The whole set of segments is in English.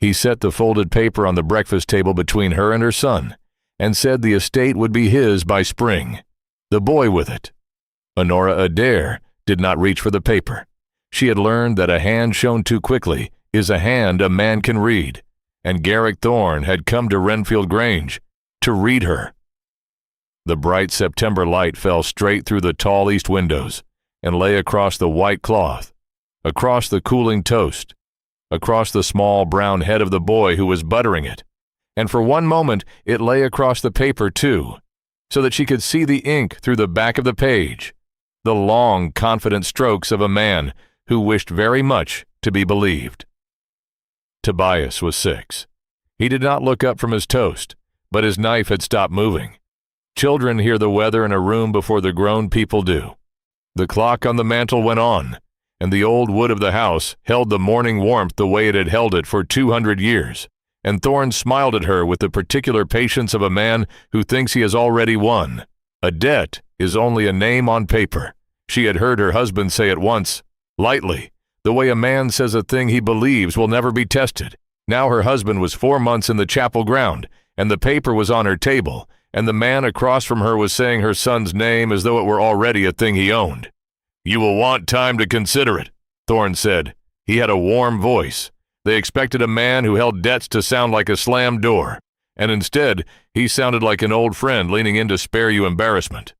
He set the folded paper on the breakfast table between her and her son, and said the estate would be his by spring, the boy with it. Honora Adair did not reach for the paper. She had learned that a hand shown too quickly is a hand a man can read, and Garrick Thorne had come to Renfield Grange to read her. The bright September light fell straight through the tall east windows and lay across the white cloth, across the cooling toast, across the small brown head of the boy who was buttering it, and for one moment it lay across the paper too, so that she could see the ink through the back of the page, the long, confident strokes of a man who wished very much to be believed. Tobias was 6. He did not look up from his toast, but his knife had stopped moving. Children hear the weather in a room before the grown people do. The clock on the mantel went on, and the old wood of the house held the morning warmth the way it had held it for 200 years, and Thorne smiled at her with the particular patience of a man who thinks he has already won. A debt is only a name on paper. She had heard her husband say it once, lightly, the way a man says a thing he believes will never be tested. Now her husband was 4 months in the chapel ground, and the paper was on her table, and the man across from her was saying her son's name as though it were already a thing he owned. "You will want time to consider it," Thorne said. He had a warm voice. They expected a man who held debts to sound like a slammed door, and instead he sounded like an old friend leaning in to spare you embarrassment.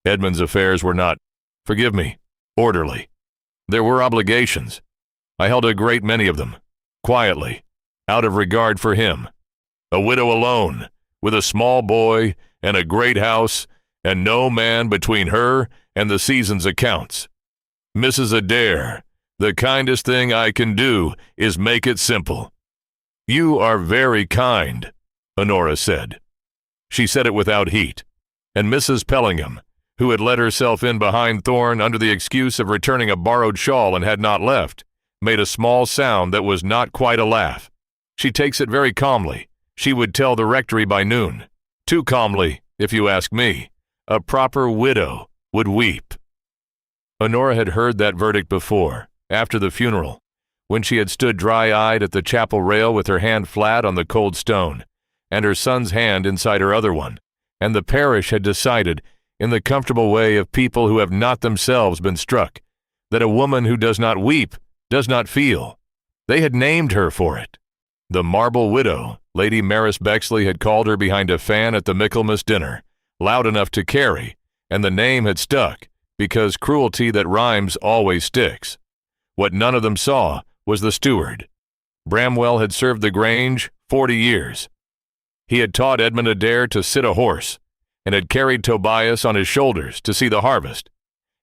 Edmund's affairs were not, forgive me, orderly. There were obligations. I held a great many of them, quietly, out of regard for him. A widow alone, with a small boy and a great house, and no man between her and the season's accounts. Mrs. Adair, the kindest thing I can do is make it simple. "You are very kind," Honora said. She said it without heat, and Mrs. Pellingham, who had let herself in behind Thorne under the excuse of returning a borrowed shawl and had not left, made a small sound that was not quite a laugh. "She takes it very calmly. She would tell the rectory by noon. Too calmly, if you ask me. A proper widow would weep." Honora had heard that verdict before, after the funeral, when she had stood dry-eyed at the chapel rail with her hand flat on the cold stone, and her son's hand inside her other one, and the parish had decided, in the comfortable way of people who have not themselves been struck, that a woman who does not weep does not feel. They had named her for it. The marble widow, Lady Maris Bexley had called her behind a fan at the Michaelmas dinner, loud enough to carry, and the name had stuck, because cruelty that rhymes always sticks. What none of them saw was the steward. Bramwell had served the Grange 40 years. He had taught Edmund Adair to sit a horse, and had carried Tobias on his shoulders to see the harvest,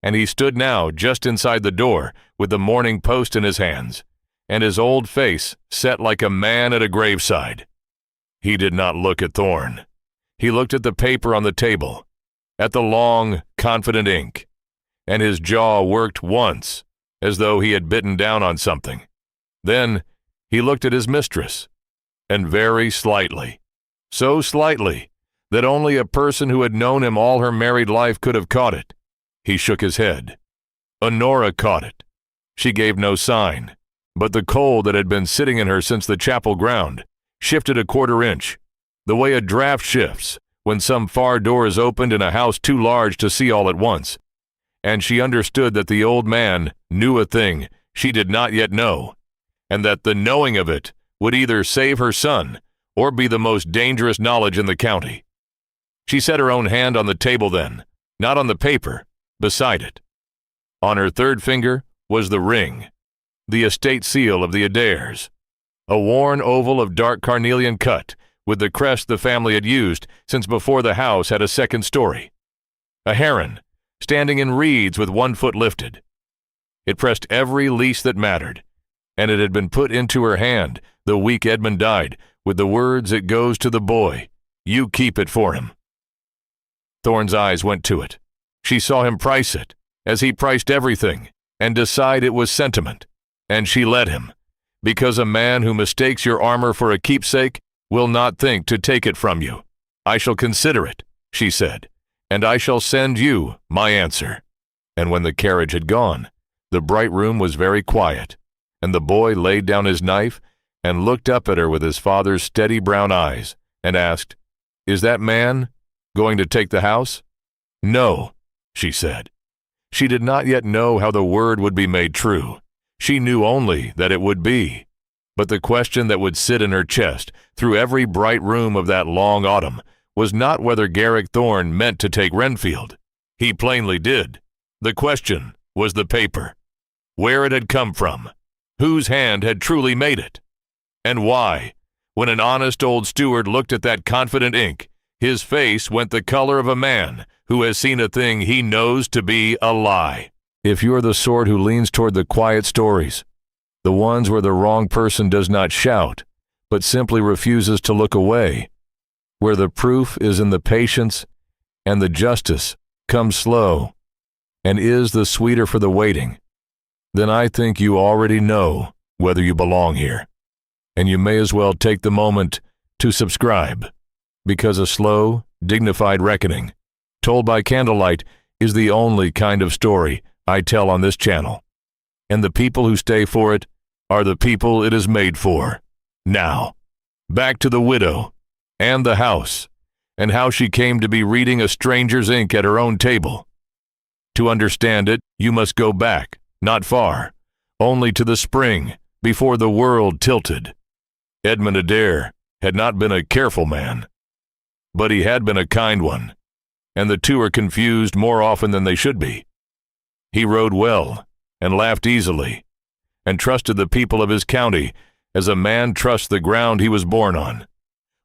and he stood now just inside the door with the Morning Post in his hands, and his old face set like a man at a graveside. He did not look at Thorne. He looked at the paper on the table, at the long, confident ink, and his jaw worked once, as though he had bitten down on something. Then he looked at his mistress, and very slightly, so slightly that only a person who had known him all her married life could have caught it. He shook his head. Honora caught it. She gave no sign, but the cold that had been sitting in her since the chapel ground shifted a quarter inch, the way a draft shifts when some far door is opened in a house too large to see all at once, and she understood that the old man knew a thing she did not yet know, and that the knowing of it would either save her son or be the most dangerous knowledge in the county. She set her own hand on the table then, not on the paper, beside it. On her third finger was the ring, the estate seal of the Adairs, a worn oval of dark carnelian cut with the crest the family had used since before the house had a second story. A heron, standing in reeds with one foot lifted. It pressed every lease that mattered, and it had been put into her hand the week Edmund died, with the words, "It goes to the boy. You keep it for him." Thorne's eyes went to it. She saw him price it, as he priced everything, and decide it was sentiment, and she let him, because a man who mistakes your armor for a keepsake will not think to take it from you. "I shall consider it," she said, "and I shall send you my answer." And when the carriage had gone, the bright room was very quiet, and the boy laid down his knife and looked up at her with his father's steady brown eyes, and asked, "Is that man going to take the house?" "No," she said. She did not yet know how the word would be made true. She knew only that it would be. But the question that would sit in her chest through every bright room of that long autumn was not whether Garrick Thorne meant to take Renfield. He plainly did. The question was the paper. Where it had come from. Whose hand had truly made it? And why, when an honest old steward looked at that confident ink, his face went the color of a man who has seen a thing he knows to be a lie. If you're the sort who leans toward the quiet stories, the ones where the wrong person does not shout, but simply refuses to look away, where the proof is in the patience and the justice comes slow and is the sweeter for the waiting, then I think you already know whether you belong here. And you may as well take the moment to subscribe, because a slow, dignified reckoning, told by candlelight, is the only kind of story I tell on this channel. And the people who stay for it are the people it is made for. Now, back to the widow and the house, and how she came to be reading a stranger's ink at her own table. To understand it, you must go back, not far, only to the spring before the world tilted. Edmund Adair had not been a careful man, but he had been a kind one, and the two are confused more often than they should be. He rode well and laughed easily, and trusted the people of his county as a man trusts the ground he was born on,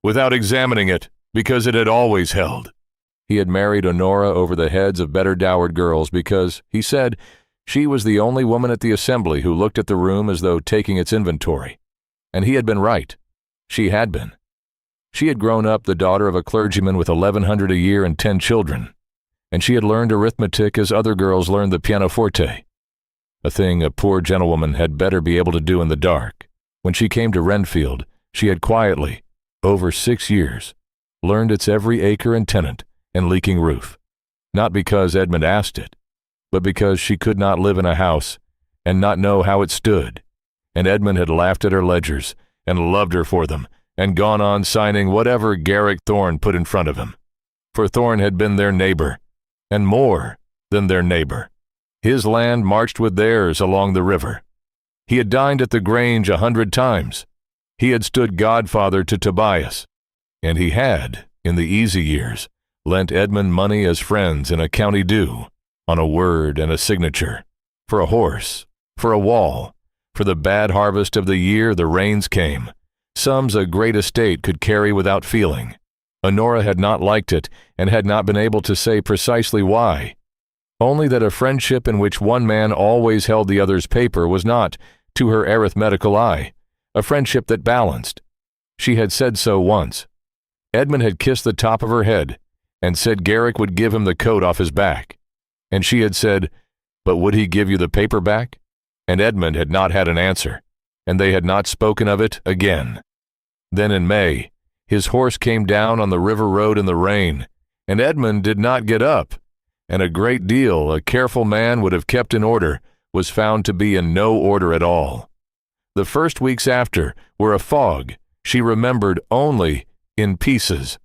without examining it, because it had always held. He had married Honora over the heads of better dowered girls because, he said, she was the only woman at the assembly who looked at the room as though taking its inventory. And he had been right. She had been. She had grown up the daughter of a clergyman with $1,100 a year and 10 children, and she had learned arithmetic as other girls learned the pianoforte, a thing a poor gentlewoman had better be able to do in the dark. When she came to Renfield, she had quietly, over 6 years, learned its every acre and tenant and leaking roof, not because Edmund asked it, but because she could not live in a house and not know how it stood, and Edmund had laughed at her ledgers and loved her for them and gone on signing whatever Garrick Thorne put in front of him. For Thorne had been their neighbor, and more than their neighbor. His land marched with theirs along the river. He had dined at the Grange 100 times. He had stood godfather to Tobias, and he had, in the easy years, lent Edmund money as friends in a county do, on a word and a signature, for a horse, for a wall, for the bad harvest of the year the rains came, sums a great estate could carry without feeling. Honora had not liked it and had not been able to say precisely why, only that a friendship in which one man always held the other's paper was not, to her arithmetical eye, a friendship that balanced. She had said so once. Edmund had kissed the top of her head and said Garrick would give him the coat off his back. And she had said, "But would he give you the paper back?" And Edmund had not had an answer, and they had not spoken of it again. Then in May, his horse came down on the river road in the rain, and Edmund did not get up, and a great deal a careful man would have kept in order was found to be in no order at all. The first weeks after were a fog she remembered only in pieces.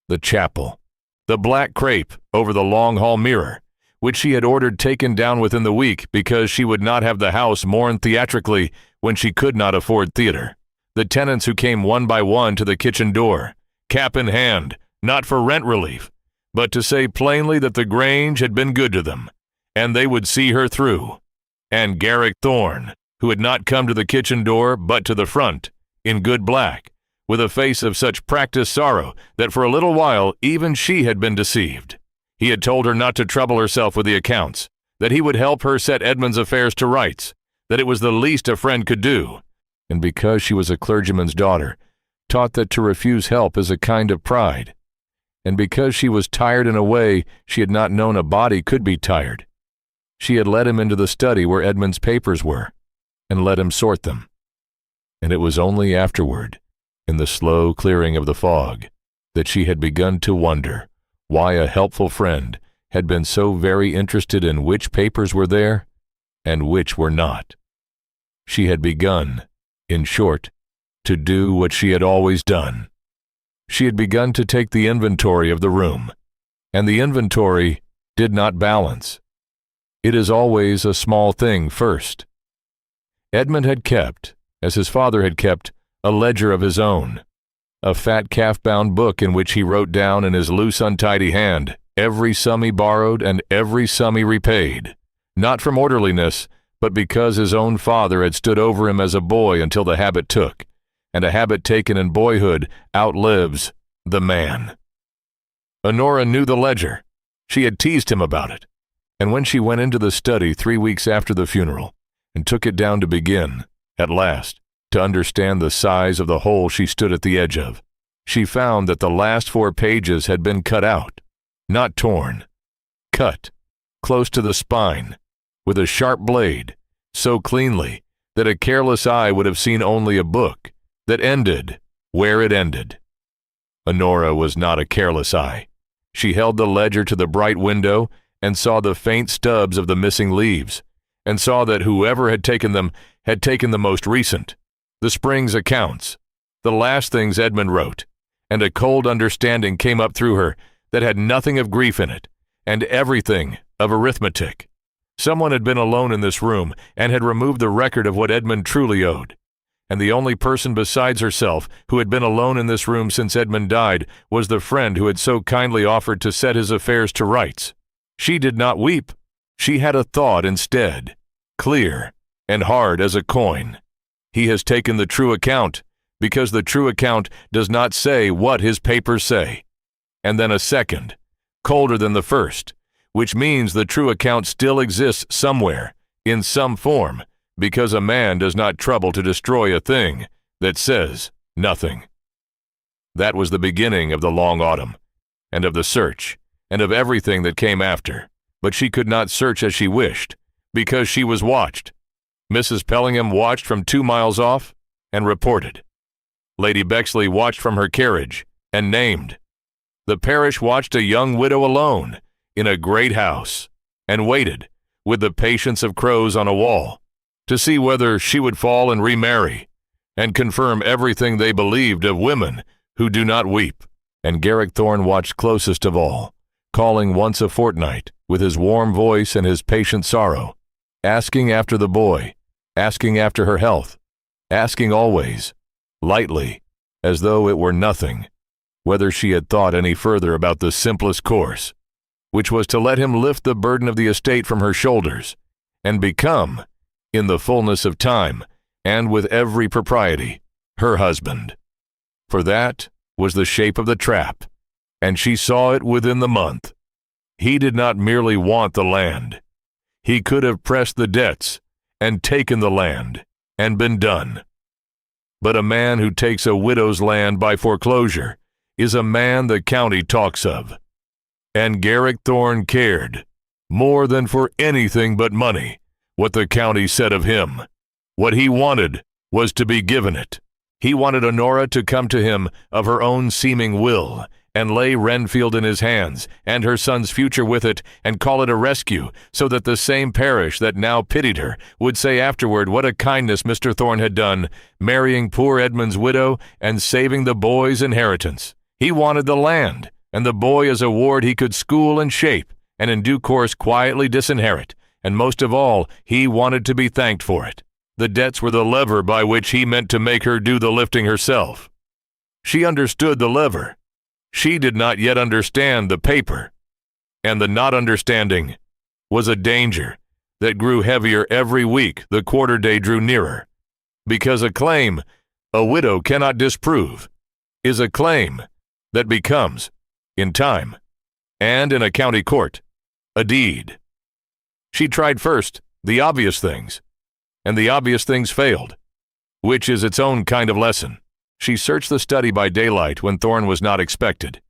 The chapel, the black crape over the long hall mirror, which she had ordered taken down within the week because she would not have the house mourn theatrically when she could not afford theater. The tenants who came one by one to the kitchen door, cap in hand, not for rent relief, but to say plainly that the Grange had been good to them, and they would see her through. And Garrick Thorne, who had not come to the kitchen door but to the front, in good black, with a face of such practiced sorrow that for a little while even she had been deceived. He had told her not to trouble herself with the accounts, that he would help her set Edmund's affairs to rights, that it was the least a friend could do, and because she was a clergyman's daughter, taught that to refuse help is a kind of pride, and because she was tired in a way she had not known a body could be tired, she had led him into the study where Edmund's papers were, and let him sort them. And it was only afterward, in the slow clearing of the fog, that she had begun to wonder why a helpful friend had been so very interested in which papers were there and which were not. She had begun In short, to do what she had always done. She had begun to take the inventory of the room, and the inventory did not balance. It is always a small thing first. Edmund had kept, as his father had kept, a ledger of his own, a fat calf-bound book in which he wrote down in his loose, untidy hand every sum he borrowed and every sum he repaid, not from orderliness, but because his own father had stood over him as a boy until the habit took, and a habit taken in boyhood outlives the man. Honora knew the ledger. She had teased him about it, and when she went into the study 3 weeks after the funeral and took it down to begin, at last, to understand the size of the hole she stood at the edge of, she found that the last 4 pages had been cut out, not torn, cut, close to the spine, with a sharp blade, so cleanly that a careless eye would have seen only a book that ended where it ended. Honora was not a careless eye. She held the ledger to the bright window and saw the faint stubs of the missing leaves, and saw that whoever had taken them had taken the most recent, the spring's accounts, the last things Edmund wrote, and a cold understanding came up through her that had nothing of grief in it, and everything of arithmetic. Someone had been alone in this room and had removed the record of what Edmund truly owed, and the only person besides herself who had been alone in this room since Edmund died was the friend who had so kindly offered to set his affairs to rights. She did not weep. She had a thought instead, clear and hard as a coin. He has taken the true account, because the true account does not say what his papers say. And then a second, colder than the first, which means the true account still exists somewhere, in some form, because a man does not trouble to destroy a thing that says nothing. That was the beginning of the long autumn, and of the search, and of everything that came after, but she could not search as she wished, because she was watched. Mrs. Pellingham watched from 2 miles off, and reported. Lady Bexley watched from her carriage, and named. The parish watched a young widow alone, in a great house, and waited, with the patience of crows on a wall, to see whether she would fall and remarry, and confirm everything they believed of women who do not weep. And Garrick Thorne watched closest of all, calling once a fortnight, with his warm voice and his patient sorrow, asking after the boy, asking after her health, asking always, lightly, as though it were nothing, whether she had thought any further about the simplest course, which was to let him lift the burden of the estate from her shoulders, and become, in the fullness of time, and with every propriety, her husband. For that was the shape of the trap, and she saw it within the month. He did not merely want the land. He could have pressed the debts, and taken the land, and been done. But a man who takes a widow's land by foreclosure is a man the county talks of. And Garrick Thorne cared, more than for anything but money, what the county said of him. What he wanted was to be given it. He wanted Honora to come to him of her own seeming will, and lay Renfield in his hands, and her son's future with it, and call it a rescue, so that the same parish that now pitied her would say afterward what a kindness Mr. Thorne had done, marrying poor Edmund's widow and saving the boy's inheritance. He wanted the land, and the boy as a ward he could school and shape, and in due course quietly disinherit, and most of all, he wanted to be thanked for it. The debts were the lever by which he meant to make her do the lifting herself. She understood the lever. She did not yet understand the paper, and the not understanding was a danger that grew heavier every week the quarter day drew nearer, because a claim a widow cannot disprove is a claim that becomes, in time, and in a county court, a deed. She tried first the obvious things, and the obvious things failed, which is its own kind of lesson. She searched the study by daylight when Thorne was not expected,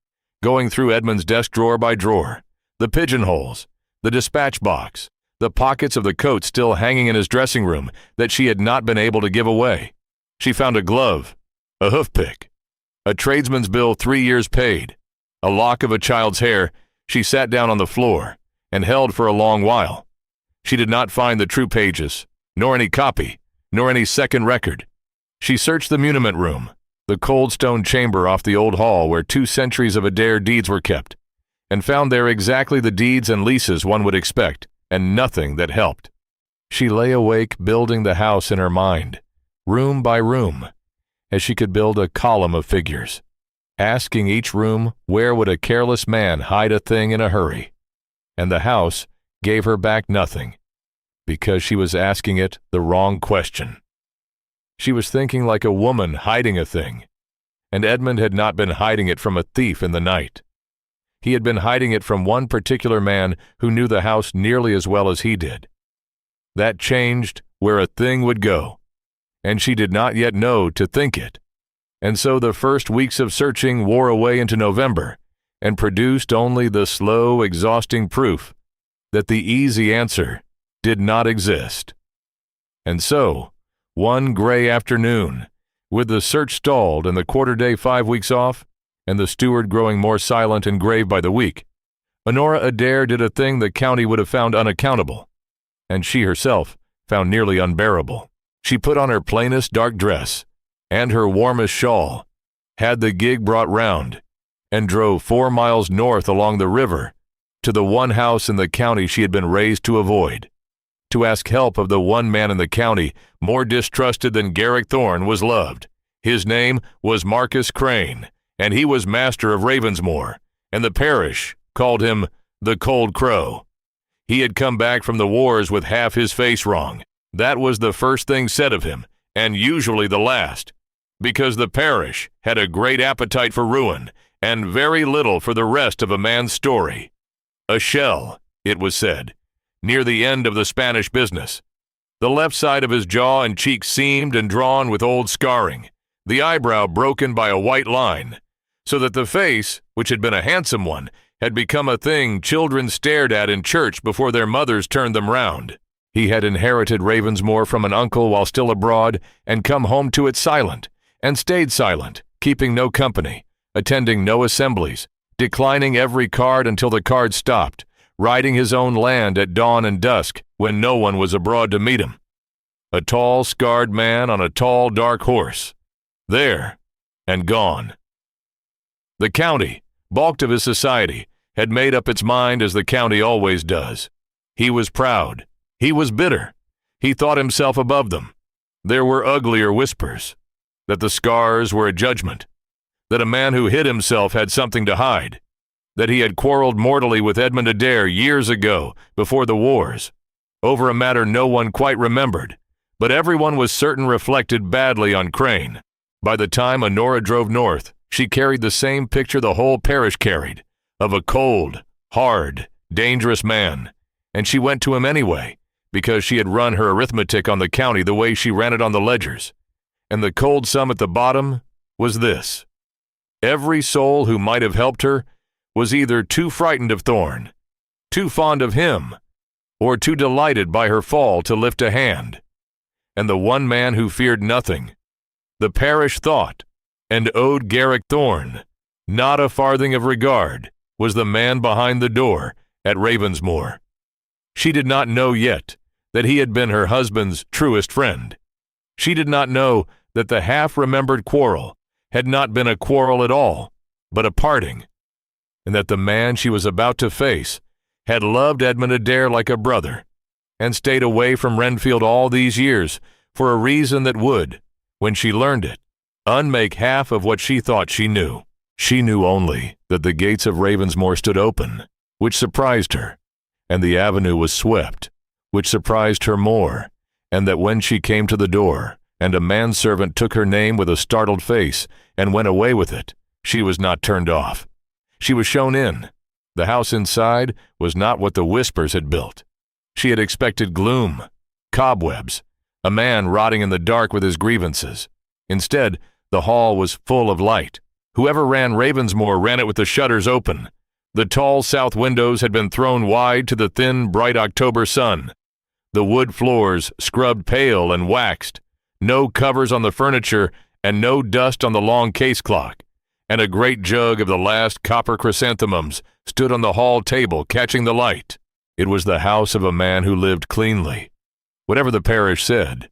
going through Edmund's desk drawer by drawer, the pigeonholes, the dispatch box, the pockets of the coat still hanging in his dressing room that she had not been able to give away. She found a glove, a hoof-pick, a tradesman's bill 3 years paid, a lock of a child's hair. She sat down on the floor and held for a long while. She did not find the true pages, nor any copy, nor any second record. She searched the muniment room, the cold stone chamber off the old hall where 2 centuries of Adair deeds were kept, and found there exactly the deeds and leases one would expect, and nothing that helped. She lay awake building the house in her mind, room by room, as she could build a column of figures, asking each room where would a careless man hide a thing in a hurry. And the house gave her back nothing, because she was asking it the wrong question. She was thinking like a woman hiding a thing, and Edmund had not been hiding it from a thief in the night. He had been hiding it from one particular man who knew the house nearly as well as he did. That changed where a thing would go, and she did not yet know to think it. And so the first weeks of searching wore away into November, and produced only the slow, exhausting proof that the easy answer did not exist. And so, one gray afternoon, with the search stalled and the quarter-day 5 weeks off, and the steward growing more silent and grave by the week, Honora Adair did a thing the county would have found unaccountable, and she herself found nearly unbearable. She put on her plainest dark dress and her warmest shawl, had the gig brought round, and drove 4 miles north along the river to the one house in the county she had been raised to avoid, to ask help of the one man in the county more distrusted than Garrick Thorne was loved. His name was Marcus Crane, and he was master of Ravensmoor, and the parish called him the Cold Crow. He had come back from the wars with half his face wrong. That was the first thing said of him, and usually the last, because the parish had a great appetite for ruin, and very little for the rest of a man's story. A shell, it was said, near the end of the Spanish business. The left side of his jaw and cheek seamed and drawn with old scarring, the eyebrow broken by a white line, so that the face, which had been a handsome one, had become a thing children stared at in church before their mothers turned them round. He had inherited Ravensmoor from an uncle while still abroad, and come home to it silent, and stayed silent, keeping no company, attending no assemblies, declining every card until the card stopped, riding his own land at dawn and dusk when no one was abroad to meet him. A tall, scarred man on a tall, dark horse. There, and gone. The county, balked of his society, had made up its mind as the county always does. He was proud. He was bitter. He thought himself above them. There were uglier whispers. That the scars were a judgment. That a man who hid himself had something to hide. That he had quarreled mortally with Edmund Adair years ago, before the wars, over a matter no one quite remembered, but everyone was certain reflected badly on Crane. By the time Honora drove north, she carried the same picture the whole parish carried, of a cold, hard, dangerous man, and she went to him anyway, because she had run her arithmetic on the county the way she ran it on the ledgers. And the cold sum at the bottom was this: every soul who might have helped her was either too frightened of Thorne, too fond of him, or too delighted by her fall to lift a hand. And the one man who feared nothing, the parish thought, and owed Garrick Thorne not a farthing of regard, was the man behind the door at Ravensmoor. She did not know yet that he had been her husband's truest friend. She did not know that the half-remembered quarrel had not been a quarrel at all, but a parting, and that the man she was about to face had loved Edmund Adair like a brother, and stayed away from Renfield all these years for a reason that would, when she learned it, unmake half of what she thought she knew. She knew only that the gates of Ravensmoor stood open, which surprised her, and the avenue was swept, which surprised her more, and that when she came to the door, and a manservant took her name with a startled face and went away with it, she was not turned off. She was shown in. The house inside was not what the whispers had built. She had expected gloom, cobwebs, a man rotting in the dark with his grievances. Instead, the hall was full of light. Whoever ran Ravensmoor ran it with the shutters open. The tall south windows had been thrown wide to the thin, bright October sun. The wood floors scrubbed pale and waxed. No covers on the furniture and no dust on the long case clock. And a great jug of the last copper chrysanthemums stood on the hall table catching the light. It was the house of a man who lived cleanly. Whatever the parish said,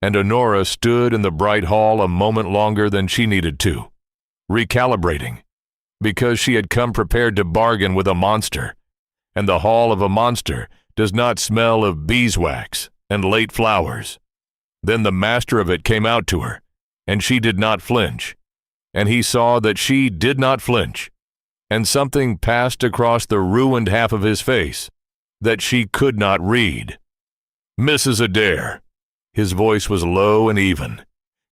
and Honora stood in the bright hall a moment longer than she needed to, recalibrating, because she had come prepared to bargain with a monster, and the hall of a monster does not smell of beeswax and late flowers. Then the master of it came out to her, and she did not flinch, and he saw that she did not flinch, and something passed across the ruined half of his face that she could not read. "Mrs. Adair." His voice was low and even.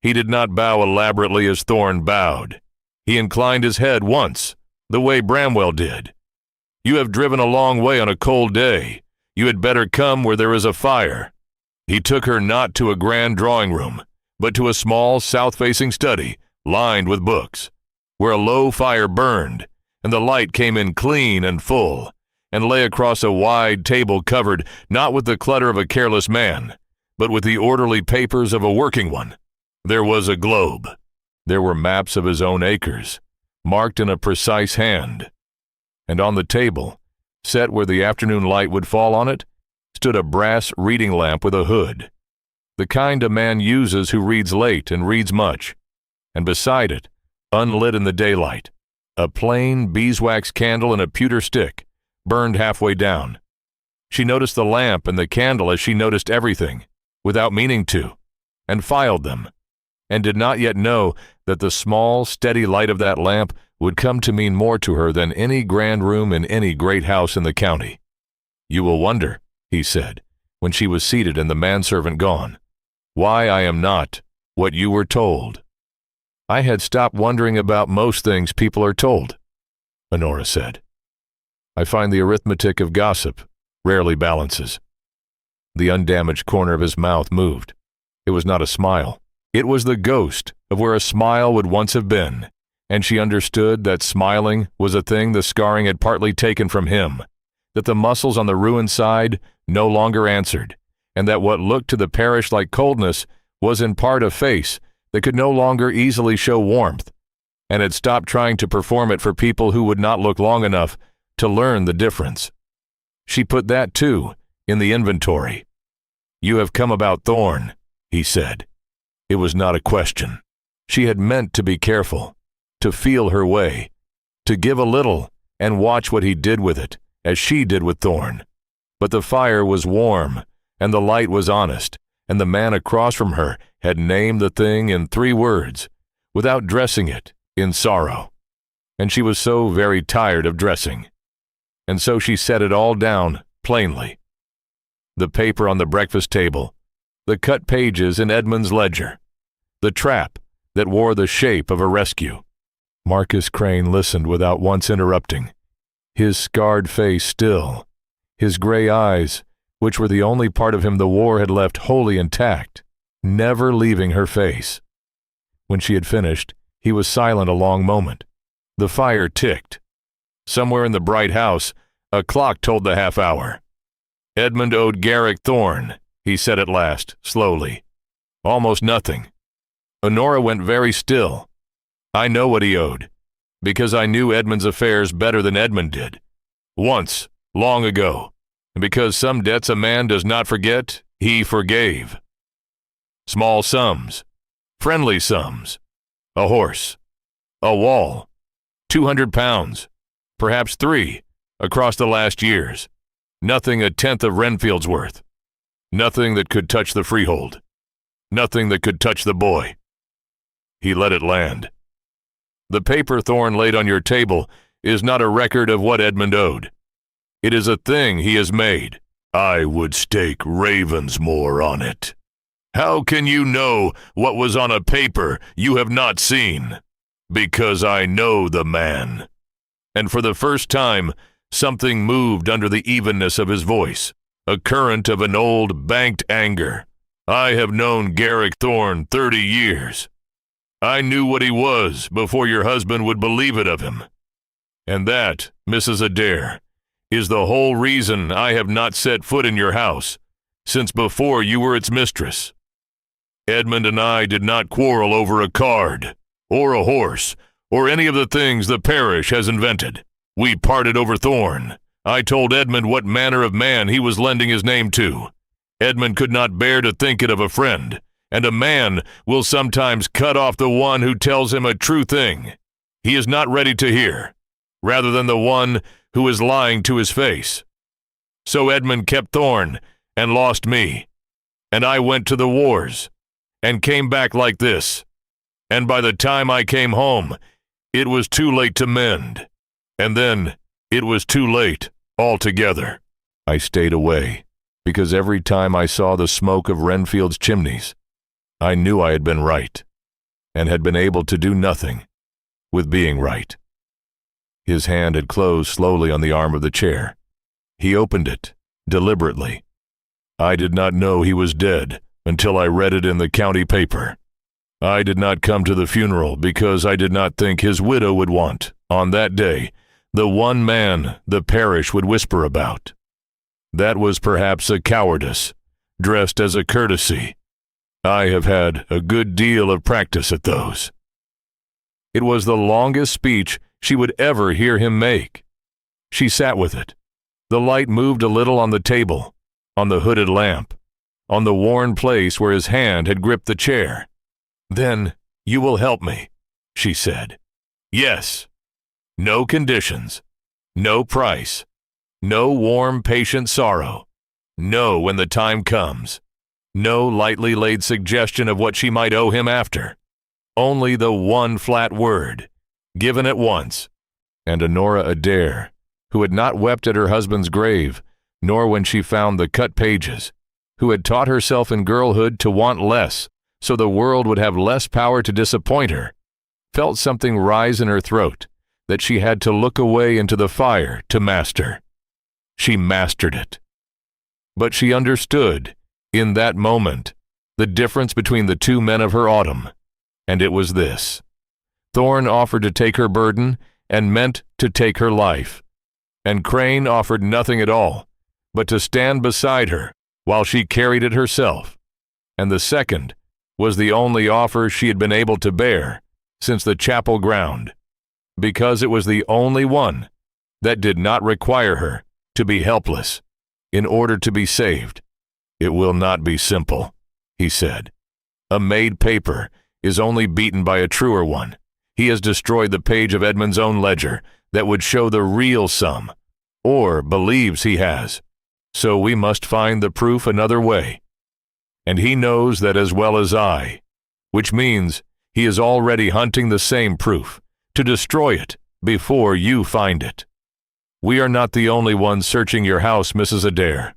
He did not bow elaborately as Thorne bowed. He inclined his head once, the way Bramwell did. "You have driven a long way on a cold day. You had better come where there is a fire." He took her not to a grand drawing room, but to a small south-facing study lined with books, where a low fire burned, and the light came in clean and full, and lay across a wide table covered not with the clutter of a careless man, but with the orderly papers of a working one. There was a globe. There were maps of his own acres, marked in a precise hand. And on the table, set where the afternoon light would fall on it, stood a brass reading lamp with a hood, the kind a man uses who reads late and reads much, and beside it, unlit in the daylight, a plain beeswax candle and a pewter stick, burned halfway down. She noticed the lamp and the candle as she noticed everything, without meaning to, and filed them, and did not yet know that the small, steady light of that lamp would come to mean more to her than any grand room in any great house in the county. "You will wonder," he said, when she was seated and the manservant gone, "why I am not what you were told." "I had stopped wondering about most things people are told," Honora said. "I find the arithmetic of gossip rarely balances." The undamaged corner of his mouth moved. It was not a smile. It was the ghost of where a smile would once have been, and she understood that smiling was a thing the scarring had partly taken from him, that the muscles on the ruined side no longer answered, and that what looked to the parish like coldness was in part a face that could no longer easily show warmth, and had stopped trying to perform it for people who would not look long enough to learn the difference. She put that, too, in the inventory. "You have come about Thorne," he said. It was not a question. She had meant to be careful, to feel her way, to give a little and watch what he did with it, as she did with Thorne. But the fire was warm, and the light was honest, and the man across from her had named the thing in 3 words, without dressing it in sorrow. And she was so very tired of dressing. And so she set it all down plainly. The paper on the breakfast table, the cut pages in Edmund's ledger, the trap that wore the shape of a rescue. Marcus Crane listened without once interrupting, his scarred face still, his gray eyes, which were the only part of him the war had left wholly intact, never leaving her face. When she had finished, he was silent a long moment. The fire ticked. Somewhere in the bright house, a clock told the half-hour. "Edmund owed Garrick Thorne," he said at last, slowly. "Almost nothing." Honora went very still. "I know what he owed, because I knew Edmund's affairs better than Edmund did. Once, long ago, and because some debts a man does not forget, he forgave. Small sums, friendly sums, a horse, a wall, 200 pounds, perhaps 3, across the last years. Nothing a tenth of Renfield's worth. Nothing that could touch the freehold. Nothing that could touch the boy." He let it land. "The paper Thorne laid on your table is not a record of what Edmund owed. It is a thing he has made. I would stake Ravensmore on it. How can you know what was on a paper you have not seen? Because I know the man." And for the first time, something moved under the evenness of his voice, a current of an old banked anger. "I have known Garrick Thorne 30 years. I knew what he was before your husband would believe it of him. And that, Mrs. Adair, is the whole reason I have not set foot in your house, since before you were its mistress. Edmund and I did not quarrel over a card, or a horse, or any of the things the parish has invented. We parted over Thorne. I told Edmund what manner of man he was lending his name to. Edmund could not bear to think it of a friend, and a man will sometimes cut off the one who tells him a true thing he is not ready to hear, rather than the one who is lying to his face. So Edmund kept Thorn and lost me, and I went to the wars and came back like this, and by the time I came home, it was too late to mend, and then it was too late altogether. I stayed away, because every time I saw the smoke of Renfield's chimneys, I knew I had been right, and had been able to do nothing with being right. His hand had closed slowly on the arm of the chair. He opened it, deliberately. I did not know he was dead until I read it in the county paper. I did not come to the funeral because I did not think his widow would want, on that day, the one man the parish would whisper about. That was perhaps a cowardice, dressed as a courtesy. I have had a good deal of practice at those. It was the longest speech she would ever hear him make. She sat with it. The light moved a little on the table, on the hooded lamp, on the worn place where his hand had gripped the chair. "Then you will help me," she said. "Yes. No conditions. No price. No warm, patient sorrow. No when the time comes. No lightly laid suggestion of what she might owe him after. Only the one flat word, given at once." And Honora Adair, who had not wept at her husband's grave, nor when she found the cut pages, who had taught herself in girlhood to want less, so the world would have less power to disappoint her, felt something rise in her throat that she had to look away into the fire to master. She mastered it. But she understood, in that moment, the difference between the two men of her autumn, and it was this. Thorn offered to take her burden and meant to take her life, and Crane offered nothing at all, but to stand beside her while she carried it herself, and the second was the only offer she had been able to bear since the chapel ground, because it was the only one that did not require her to be helpless in order to be saved. "It will not be simple," he said. "A made paper is only beaten by a truer one. He has destroyed the page of Edmund's own ledger that would show the real sum, or believes he has. So we must find the proof another way. And he knows that as well as I, which means he is already hunting the same proof, to destroy it before you find it. We are not the only ones searching your house, Mrs. Adair.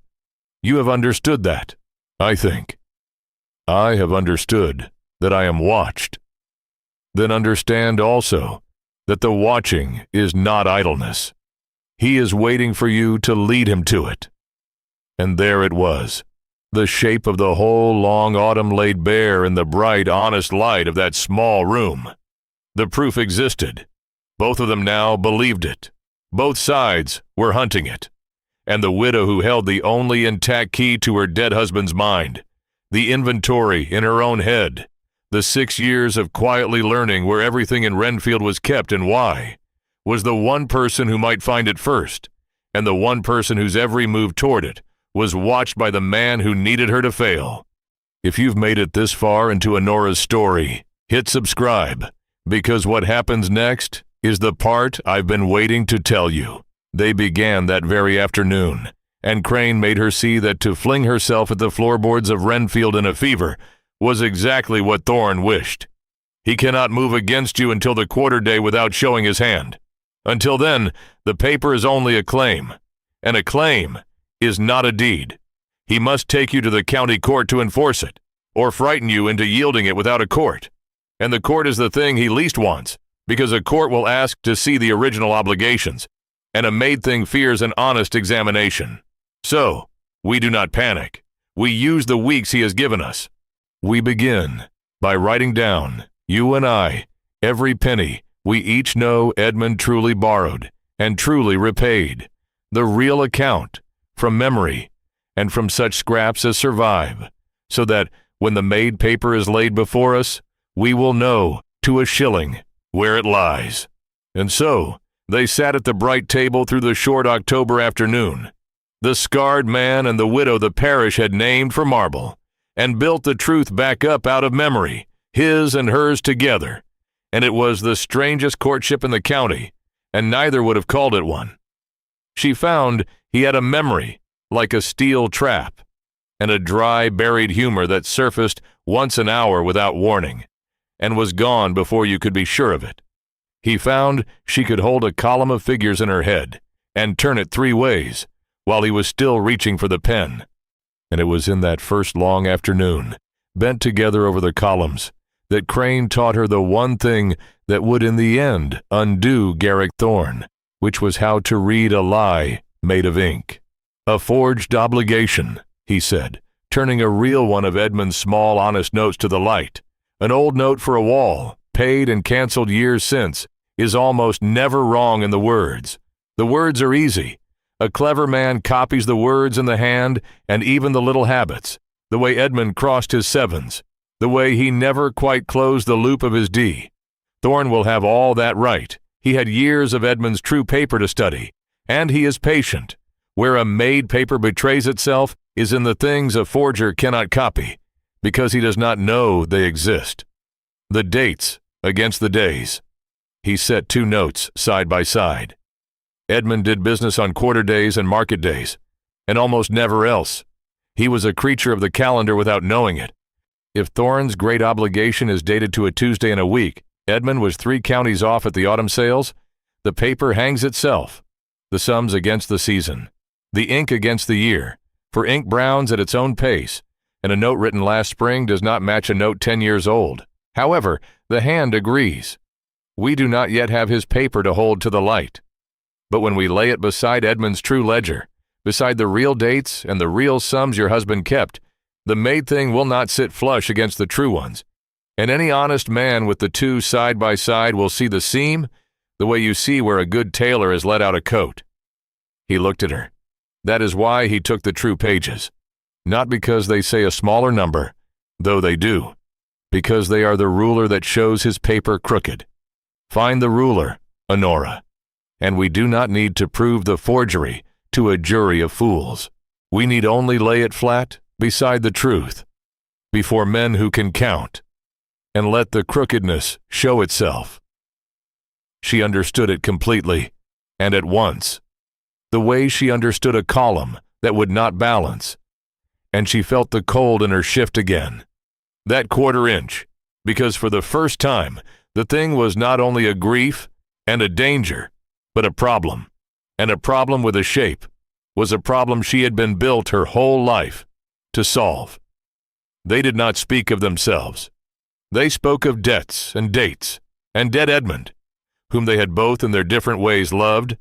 You have understood that, I think. I have understood that I am watched. Then understand also that the watching is not idleness. He is waiting for you to lead him to it." And there it was. The shape of the whole long autumn laid bare in the bright, honest light of that small room. The proof existed. Both of them now believed it. Both sides were hunting it. And the widow who held the only intact key to her dead husband's mind, the inventory in her own head, the 6 years of quietly learning where everything in Renfield was kept and why, was the one person who might find it first, and the one person whose every move toward it was watched by the man who needed her to fail. If you've made it this far into Honora's story, hit subscribe, because what happens next is the part I've been waiting to tell you. They began that very afternoon, and Crane made her see that to fling herself at the floorboards of Renfield in a fever was exactly what Thorn wished. He cannot move against you until the quarter-day without showing his hand. Until then, the paper is only a claim, and a claim is not a deed. He must take you to the county court to enforce it, or frighten you into yielding it without a court. And the court is the thing he least wants, because a court will ask to see the original obligations, and a made thing fears an honest examination. So, we do not panic. We use the weeks he has given us. We begin by writing down, you and I, every penny we each know Edmund truly borrowed and truly repaid, the real account, from memory, and from such scraps as survive, so that when the made paper is laid before us, we will know to a shilling where it lies. And so they sat at the bright table through the short October afternoon, the scarred man and the widow the parish had named for marble, and built the truth back up out of memory, his and hers together. And it was the strangest courtship in the county, and neither would have called it one. She found he had a memory like a steel trap, and a dry, buried humor that surfaced once an hour without warning, and was gone before you could be sure of it. He found she could hold a column of figures in her head and turn it 3 ways while he was still reaching for the pen. And it was in that first long afternoon, bent together over the columns, that Crane taught her the one thing that would in the end undo Garrick Thorne, which was how to read a lie made of ink. A forged obligation, he said, turning a real one of Edmund's small, honest notes to the light. An old note for a wall, paid and canceled years since, is almost never wrong in the words. The words are easy. A clever man copies the words in the hand and even the little habits, the way Edmund crossed his sevens, the way he never quite closed the loop of his D. Thorne will have all that right. He had years of Edmund's true paper to study, and he is patient. Where a made paper betrays itself is in the things a forger cannot copy, because he does not know they exist. The dates against the days. He set 2 notes side by side. Edmund did business on quarter days and market days, and almost never else. He was a creature of the calendar without knowing it. If Thorne's great obligation is dated to a Tuesday in a week, Edmund was 3 counties off at the autumn sales. The paper hangs itself, the sums against the season, the ink against the year, for ink browns at its own pace, and a note written last spring does not match a note 10 years old. However, the hand agrees. We do not yet have his paper to hold to the light. But when we lay it beside Edmund's true ledger, beside the real dates and the real sums your husband kept, the made thing will not sit flush against the true ones. And any honest man with the 2 side by side will see the seam, the way you see where a good tailor has let out a coat. He looked at her. That is why he took the true pages. Not because they say a smaller number, though they do. Because they are the ruler that shows his paper crooked. Find the ruler, Honora. And we do not need to prove the forgery to a jury of fools. We need only lay it flat beside the truth, before men who can count, and let the crookedness show itself. She understood it completely, and at once, the way she understood a column that would not balance, and she felt the cold in her shift again. That quarter inch, because for the first time, the thing was not only a grief and a danger, but a problem, and a problem with a shape, was a problem she had been built her whole life to solve. They did not speak of themselves. They spoke of debts and dates, and dead Edmund, whom they had both in their different ways loved,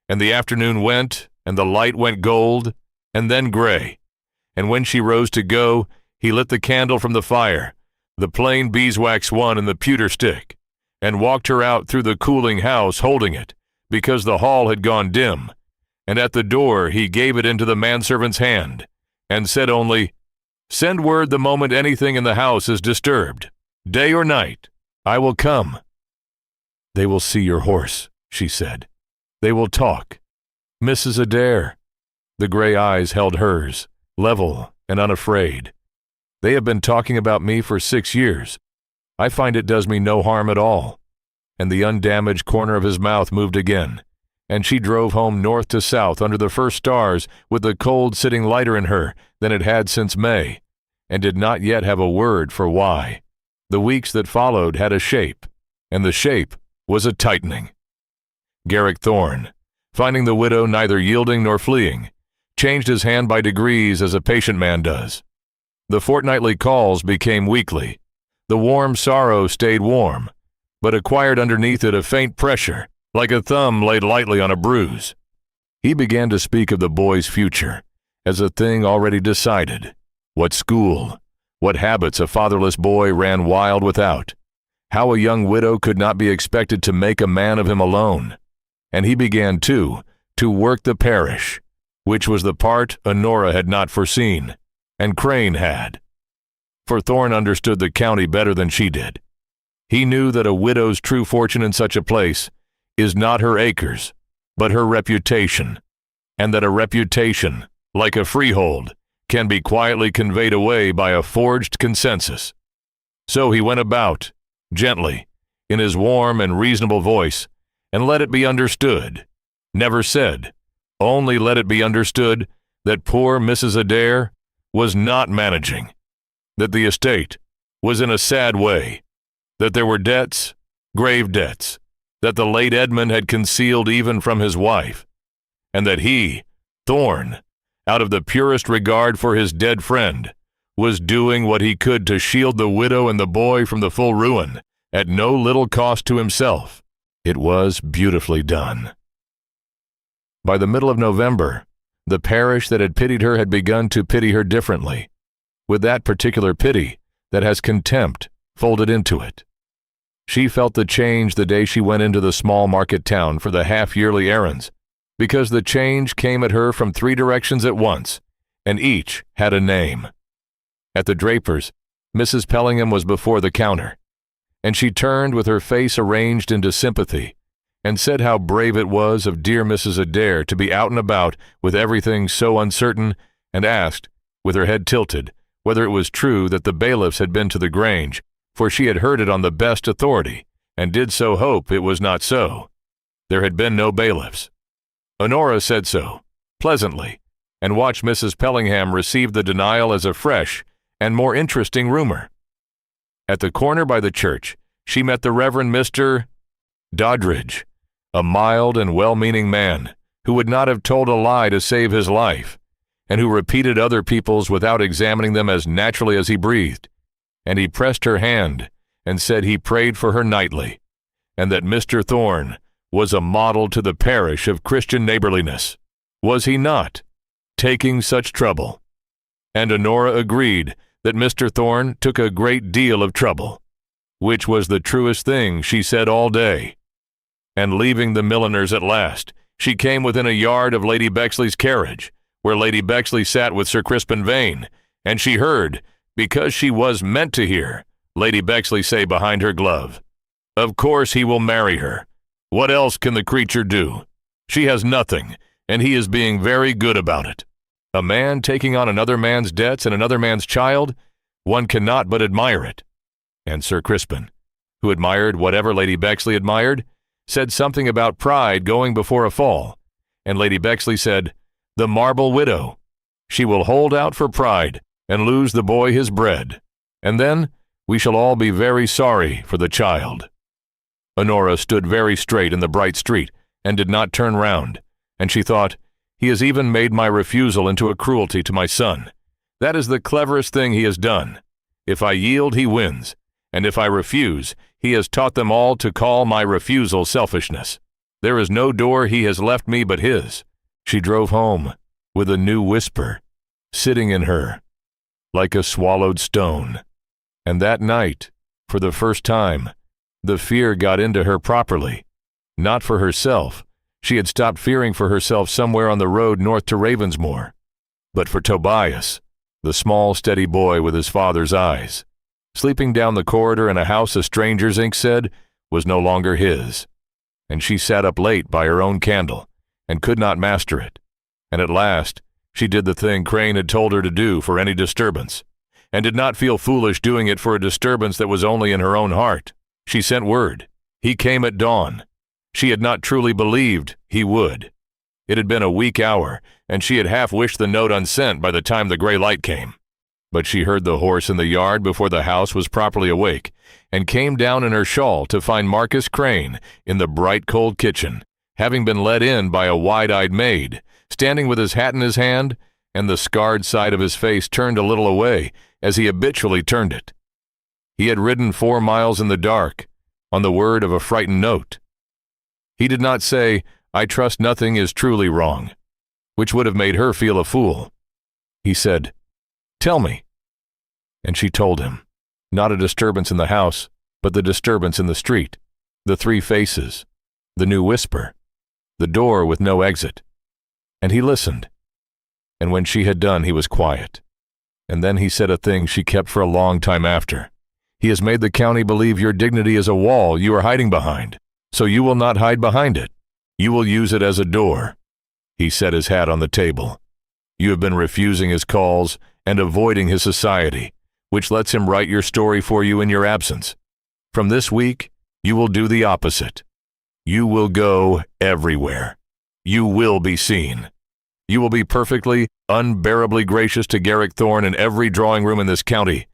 and the afternoon went, and the light went gold, and then gray, and when she rose to go, he lit the candle from the fire, the plain beeswax one and the pewter stick, and walked her out through the cooling house holding it, because the hall had gone dim, and at the door he gave it into the manservant's hand, and said only, "Send word the moment anything in the house is disturbed. Day or night, I will come." "They will see your horse," she said. "They will talk. Mrs. Adair." The gray eyes held hers, level and unafraid. "They have been talking about me for 6 years. I find it does me no harm at all." And the undamaged corner of his mouth moved again, and she drove home north to south under the first stars with the cold sitting lighter in her than it had since May, and did not yet have a word for why. The weeks that followed had a shape, and the shape was a tightening. Garrick Thorne, finding the widow neither yielding nor fleeing, changed his hand by degrees as a patient man does. The fortnightly calls became weekly. The warm sorrow stayed warm, but acquired underneath it a faint pressure, like a thumb laid lightly on a bruise. He began to speak of the boy's future as a thing already decided. What school, what habits a fatherless boy ran wild without, how a young widow could not be expected to make a man of him alone. And he began, too, to work the parish, which was the part Honora had not foreseen, and Crane had. For Thorne understood the county better than she did. He knew that a widow's true fortune in such a place is not her acres, but her reputation, and that a reputation, like a freehold, can be quietly conveyed away by a forged consensus. So he went about, gently, in his warm and reasonable voice, and let it be understood, never said, only let it be understood that poor Mrs. Adair was not managing, that the estate was in a sad way, that there were debts, grave debts, that the late Edmund had concealed even from his wife, and that he, Thorne, out of the purest regard for his dead friend, was doing what he could to shield the widow and the boy from the full ruin, at no little cost to himself. It was beautifully done. By the middle of November, the parish that had pitied her had begun to pity her differently, with that particular pity that has contempt folded into it. She felt the change the day she went into the small market town for the half-yearly errands, because the change came at her from 3 directions at once, and each had a name. At the draper's, Mrs. Pellingham was before the counter, and she turned with her face arranged into sympathy, and said how brave it was of dear Mrs. Adair to be out and about with everything so uncertain, and asked, with her head tilted, whether it was true that the bailiffs had been to the Grange, for she had heard it on the best authority, and did so hope it was not so. There had been no bailiffs. Honora said so, pleasantly, and watched Mrs. Pellingham receive the denial as a fresh and more interesting rumor. At the corner by the church, she met the Reverend Mr. Doddridge, a mild and well-meaning man, who would not have told a lie to save his life, and who repeated other people's without examining them as naturally as he breathed. And he pressed her hand, and said he prayed for her nightly, and that Mr. Thorne was a model to the parish of Christian neighborliness. Was he not, taking such trouble? And Honora agreed that Mr. Thorne took a great deal of trouble, which was the truest thing she said all day. And leaving the milliner's at last, she came within a yard of Lady Bexley's carriage, where Lady Bexley sat with Sir Crispin Vane, and she heard, because she was meant to hear, Lady Bexley say behind her glove, "Of course he will marry her. What else can the creature do? She has nothing, and he is being very good about it. A man taking on another man's debts and another man's child, one cannot but admire it." And Sir Crispin, who admired whatever Lady Bexley admired, said something about pride going before a fall, and Lady Bexley said, "The marble widow. She will hold out for pride, and lose the boy his bread, and then we shall all be very sorry for the child." Honora stood very straight in the bright street, and did not turn round, and she thought, "He has even made my refusal into a cruelty to my son. That is the cleverest thing he has done. If I yield, he wins, and if I refuse, he has taught them all to call my refusal selfishness. There is no door he has left me but his." She drove home, with a new whisper, sitting in her, like a swallowed stone. And that night, for the first time, the fear got into her properly. Not for herself. She had stopped fearing for herself somewhere on the road north to Ravensmoor. But for Tobias, the small, steady boy with his father's eyes, sleeping down the corridor in a house a stranger's ink said was no longer his. And she sat up late by her own candle, and could not master it. And at last, she did the thing Crane had told her to do for any disturbance, and did not feel foolish doing it for a disturbance that was only in her own heart. She sent word. He came at dawn. She had not truly believed he would. It had been a weak hour, and she had half wished the note unsent by the time the gray light came. But she heard the horse in the yard before the house was properly awake, and came down in her shawl to find Marcus Crane in the bright cold kitchen, having been let in by a wide-eyed maid, standing with his hat in his hand, and the scarred side of his face turned a little away, as he habitually turned it. He had ridden 4 miles in the dark, on the word of a frightened note. He did not say, "I trust nothing is truly wrong," which would have made her feel a fool. He said, "Tell me." And she told him, not a disturbance in the house, but the disturbance in the street, the 3 faces, the new whisper, the door with no exit. And he listened. And when she had done, he was quiet. And then he said a thing she kept for a long time after. "He has made the county believe your dignity is a wall you are hiding behind, so you will not hide behind it. You will use it as a door." He set his hat on the table. You have been refusing his calls and avoiding his society, which lets him write your story for you in your absence. From this week, you will do the opposite. You will go everywhere. You will be seen. You will be perfectly, unbearably gracious to Garrick Thorne in every drawing room in this county.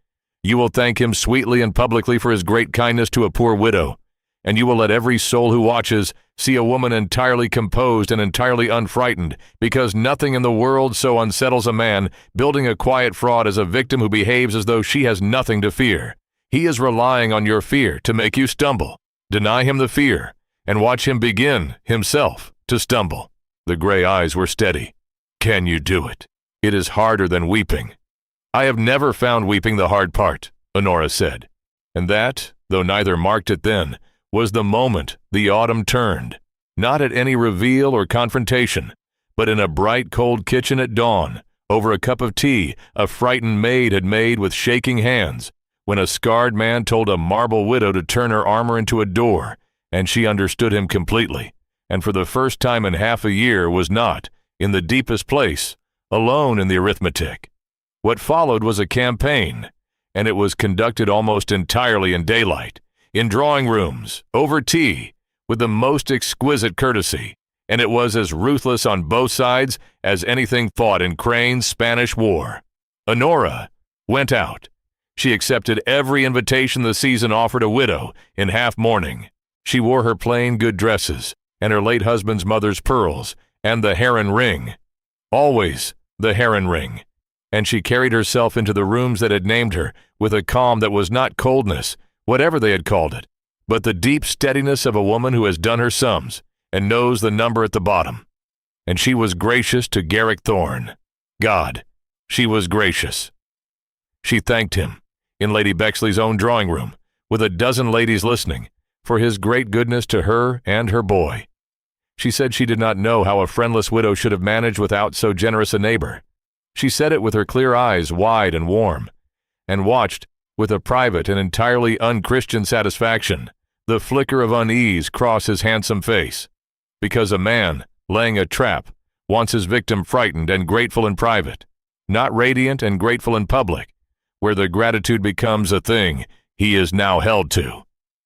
You will thank him sweetly and publicly for his great kindness to a poor widow, and you will let every soul who watches see a woman entirely composed and entirely unfrightened, because nothing in the world so unsettles a man building a quiet fraud as a victim who behaves as though she has nothing to fear. He is relying on your fear to make you stumble. Deny him the fear, and watch him begin, himself, to stumble. The gray eyes were steady. Can you do it? It is harder than weeping. I have never found weeping the hard part, Honora said. And that, though neither marked it then, was the moment the autumn turned, not at any reveal or confrontation, but in a bright cold kitchen at dawn, over a cup of tea a frightened maid had made with shaking hands, when a scarred man told a marble widow to turn her armor into a door, and she understood him completely, and for the first time in half a year was not, in the deepest place, alone in the arithmetic. What followed was a campaign, and it was conducted almost entirely in daylight, in drawing rooms, over tea, with the most exquisite courtesy, and it was as ruthless on both sides as anything fought in Crane's Spanish War. Honora went out. She accepted every invitation the season offered a widow in half mourning. She wore her plain good dresses, and her late husband's mother's pearls, and the heron ring. Always the heron ring. And she carried herself into the rooms that had named her with a calm that was not coldness, whatever they had called it, but the deep steadiness of a woman who has done her sums and knows the number at the bottom. And she was gracious to Garrick Thorne. God, she was gracious. She thanked him, in Lady Bexley's own drawing room, with a dozen ladies listening, for his great goodness to her and her boy. She said she did not know how a friendless widow should have managed without so generous a neighbor. She said it with her clear eyes wide and warm, and watched, with a private and entirely unchristian satisfaction, the flicker of unease cross his handsome face, because a man, laying a trap, wants his victim frightened and grateful in private, not radiant and grateful in public, where the gratitude becomes a thing he is now held to.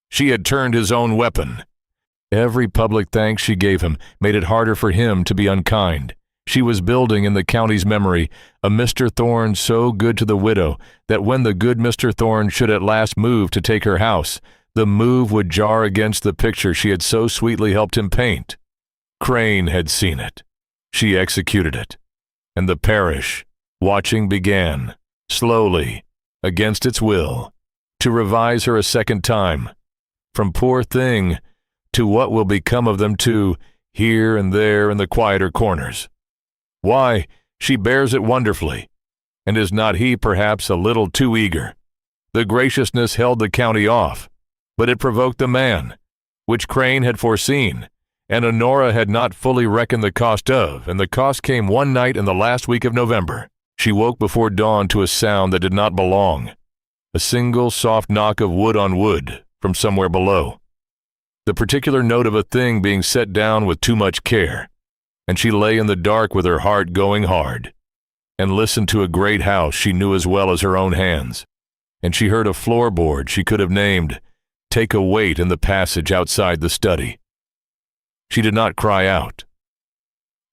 She had turned his own weapon. Every public thanks she gave him made it harder for him to be unkind. She was building in the county's memory a Mr. Thorne so good to the widow that when the good Mr. Thorne should at last move to take her house, the move would jar against the picture she had so sweetly helped him paint. Crane had seen it. She executed it. And the parish, watching, began, slowly, against its will, to revise her a second time, from poor thing to what will become of them to here and there in the quieter corners. Why, she bears it wonderfully, and is not he perhaps a little too eager? The graciousness held the county off, but it provoked the man, which Crane had foreseen, and Honora had not fully reckoned the cost of, and the cost came one night in the last week of November. She woke before dawn to a sound that did not belong, a single soft knock of wood on wood from somewhere below, the particular note of a thing being set down with too much care, and she lay in the dark with her heart going hard, and listened to a great house she knew as well as her own hands, and she heard a floorboard she could have named take a wait in the passage outside the study. She did not cry out.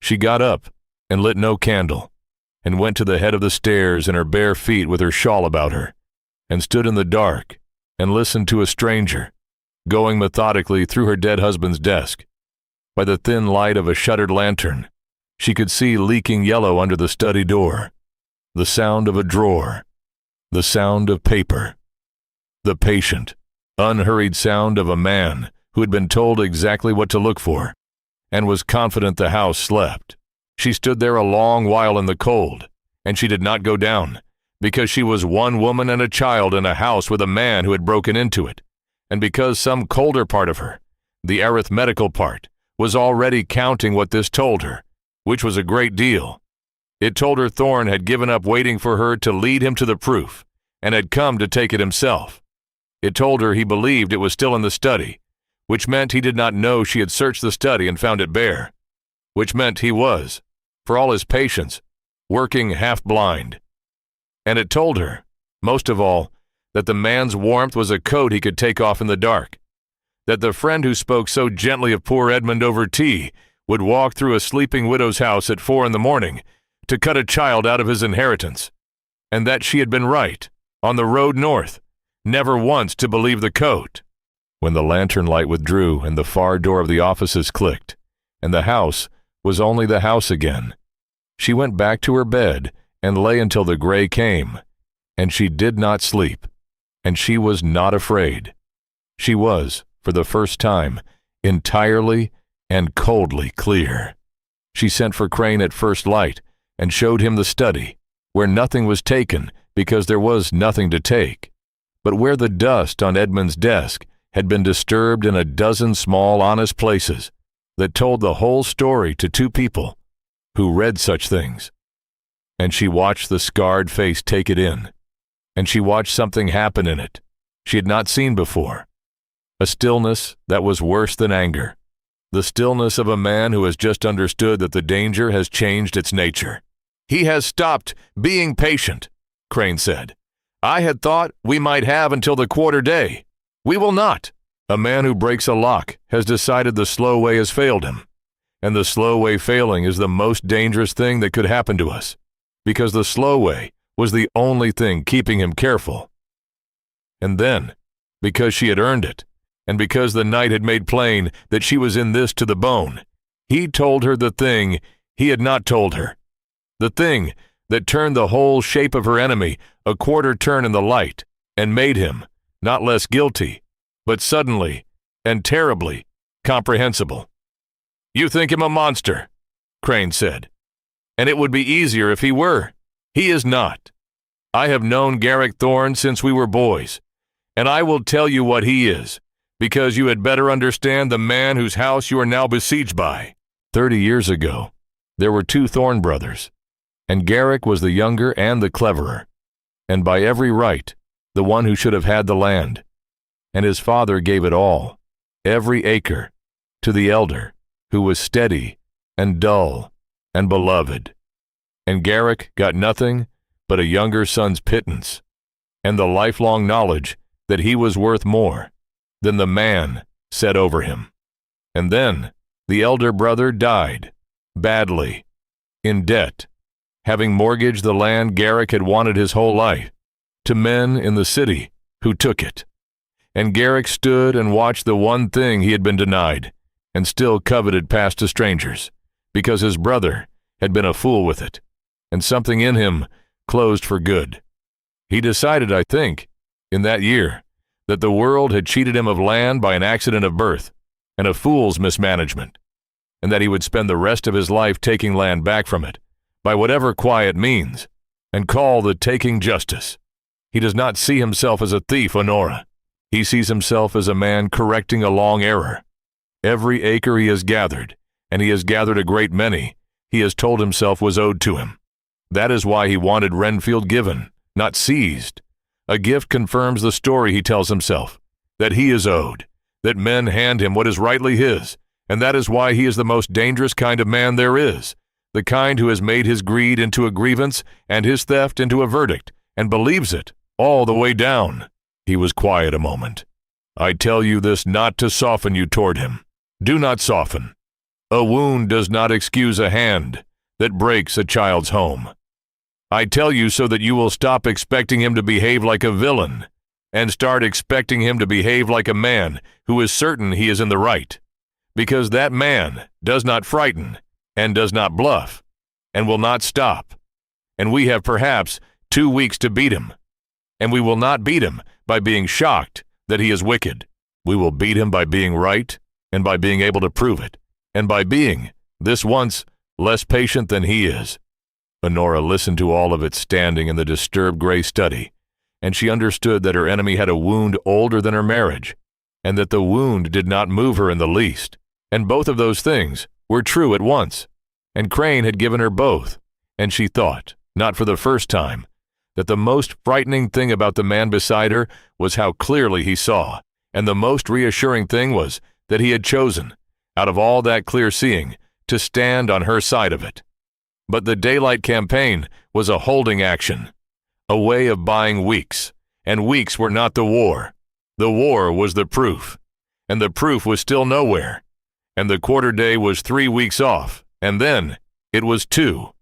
She got up and lit no candle, and went to the head of the stairs in her bare feet with her shawl about her, and stood in the dark and listened to a stranger, going methodically through her dead husband's desk. By the thin light of a shuttered lantern, she could see leaking yellow under the study door, the sound of a drawer, the sound of paper, the patient, unhurried sound of a man who had been told exactly what to look for, and was confident the house slept. She stood there a long while in the cold, and she did not go down, because she was one woman and a child in a house with a man who had broken into it, and because some colder part of her, the arithmetical part, was already counting what this told her, which was a great deal. It told her Thorne had given up waiting for her to lead him to the proof, and had come to take it himself. It told her he believed it was still in the study, which meant he did not know she had searched the study and found it bare, which meant he was, for all his patience, working half blind. And it told her, most of all, that the man's warmth was a coat he could take off in the dark, that the friend who spoke so gently of poor Edmund over tea would walk through a sleeping widow's house at 4 a.m. to cut a child out of his inheritance, and that she had been right, on the road north, never once to believe the coat. When the lantern light withdrew and the far door of the offices clicked, and the house was only the house again, she went back to her bed and lay until the gray came, and she did not sleep, and she was not afraid. She was, for the first time, entirely and coldly clear. She sent for Crane at first light and showed him the study, where nothing was taken because there was nothing to take, but where the dust on Edmund's desk had been disturbed in a dozen small honest places that told the whole story to two people who read such things. And she watched the scarred face take it in, and she watched something happen in it she had not seen before, a stillness that was worse than anger, the stillness of a man who has just understood that the danger has changed its nature. "He has stopped being patient," Crane said. "I had thought we might have until the quarter day. We will not." A man who breaks a lock has decided the slow way has failed him, and the slow way failing is the most dangerous thing that could happen to us, because the slow way was the only thing keeping him careful. And then, because she had earned it, and because the night had made plain that she was in this to the bone, he told her the thing he had not told her, the thing that turned the whole shape of her enemy a quarter turn in the light and made him not less guilty, but suddenly and terribly comprehensible. "You think him a monster," Crane said, "and it would be easier if he were. He is not. I have known Garrick Thorne since we were boys, and I will tell you what he is, because you had better understand the man whose house you are now besieged by. 30 years ago, there were two Thorne brothers, and Garrick was the younger and the cleverer, and by every right, the one who should have had the land. And his father gave it all, every acre, to the elder, who was steady and dull and beloved. And Garrick got nothing but a younger son's pittance, and the lifelong knowledge that he was worth more than the man set over him. And then the elder brother died, badly, in debt, having mortgaged the land Garrick had wanted his whole life, to men in the city who took it. And Garrick stood and watched the one thing he had been denied, and still coveted past to strangers, because his brother had been a fool with it, and something in him closed for good. He decided, I think, in that year, that the world had cheated him of land by an accident of birth, and a fool's mismanagement, and that he would spend the rest of his life taking land back from it, by whatever quiet means, and call the taking justice. He does not see himself as a thief, Honora. He sees himself as a man correcting a long error. Every acre he has gathered, and he has gathered a great many, he has told himself was owed to him. That is why he wanted Renfield given, not seized. A gift confirms the story he tells himself, that he is owed, that men hand him what is rightly his, and that is why he is the most dangerous kind of man there is, the kind who has made his greed into a grievance and his theft into a verdict, and believes it all the way down. He was quiet a moment. "I tell you this not to soften you toward him. Do not soften. A wound does not excuse a hand that breaks a child's home. I tell you so that you will stop expecting him to behave like a villain, and start expecting him to behave like a man who is certain he is in the right, because that man does not frighten, and does not bluff, and will not stop. And we have perhaps 2 weeks to beat him, and we will not beat him by being shocked that he is wicked. We will beat him by being right, and by being able to prove it, and by being, this once, less patient than he is." Honora listened to all of it standing in the disturbed gray study, and she understood that her enemy had a wound older than her marriage, and that the wound did not move her in the least, and both of those things were true at once, and Crane had given her both, and she thought, not for the first time, that the most frightening thing about the man beside her was how clearly he saw, and the most reassuring thing was that he had chosen, out of all that clear seeing, to stand on her side of it. But the daylight campaign was a holding action, a way of buying weeks, and weeks were not the war. The war was the proof, and the proof was still nowhere. And the quarter day was 3 weeks off, and then it was 2.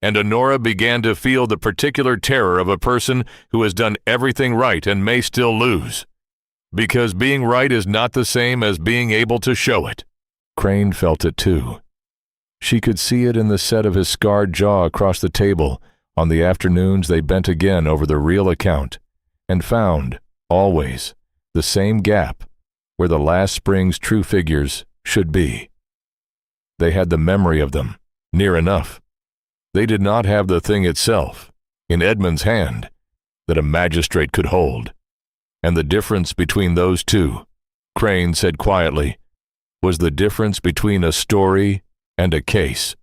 And Honora began to feel the particular terror of a person who has done everything right and may still lose. Because being right is not the same as being able to show it. Crane felt it too. She could see it in the set of his scarred jaw across the table on the afternoons they bent again over the real account, and found, always, the same gap where the last spring's true figures should be. They had the memory of them, near enough. They did not have the thing itself, in Edmund's hand, that a magistrate could hold. And the difference between those two, Crane said quietly, was the difference between a story and a case.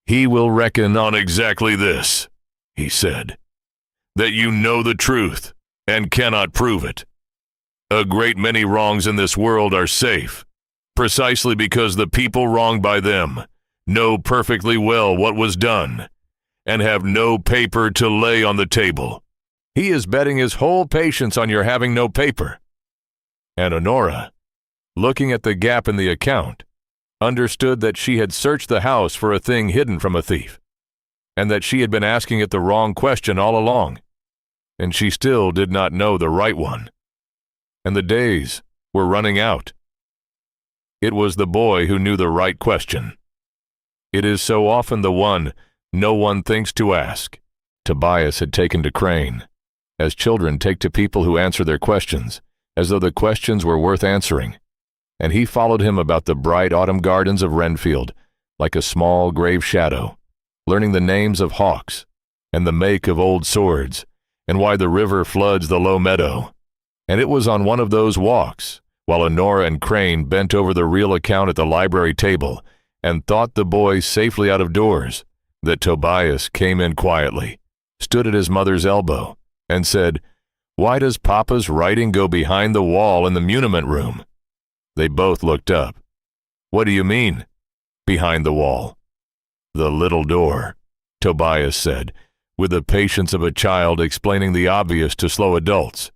"He will reckon on exactly this," he said, "that you know the truth and cannot prove it. A great many wrongs in this world are safe, precisely because the people wronged by them know perfectly well what was done, and have no paper to lay on the table. He is betting his whole patience on your having no paper." And Honora, looking at the gap in the account, understood that she had searched the house for a thing hidden from a thief, and that she had been asking it the wrong question all along, and she still did not know the right one. And the days were running out. It was the boy who knew the right question. It is so often the one no one thinks to ask. Tobias had taken to Crane, as children take to people who answer their questions, as though the questions were worth answering, and he followed him about the bright autumn gardens of Renfield like a small grave shadow, learning the names of hawks, and the make of old swords, and why the river floods the low meadow. And it was on one of those walks, while Honora and Crane bent over the real account at the library table and thought the boy safely out of doors, that Tobias came in quietly, stood at his mother's elbow, and said, "Why does Papa's writing go behind the wall in the muniment room?" They both looked up. "What do you mean, behind the wall?" "The little door," Tobias said, with the patience of a child explaining the obvious to slow adults.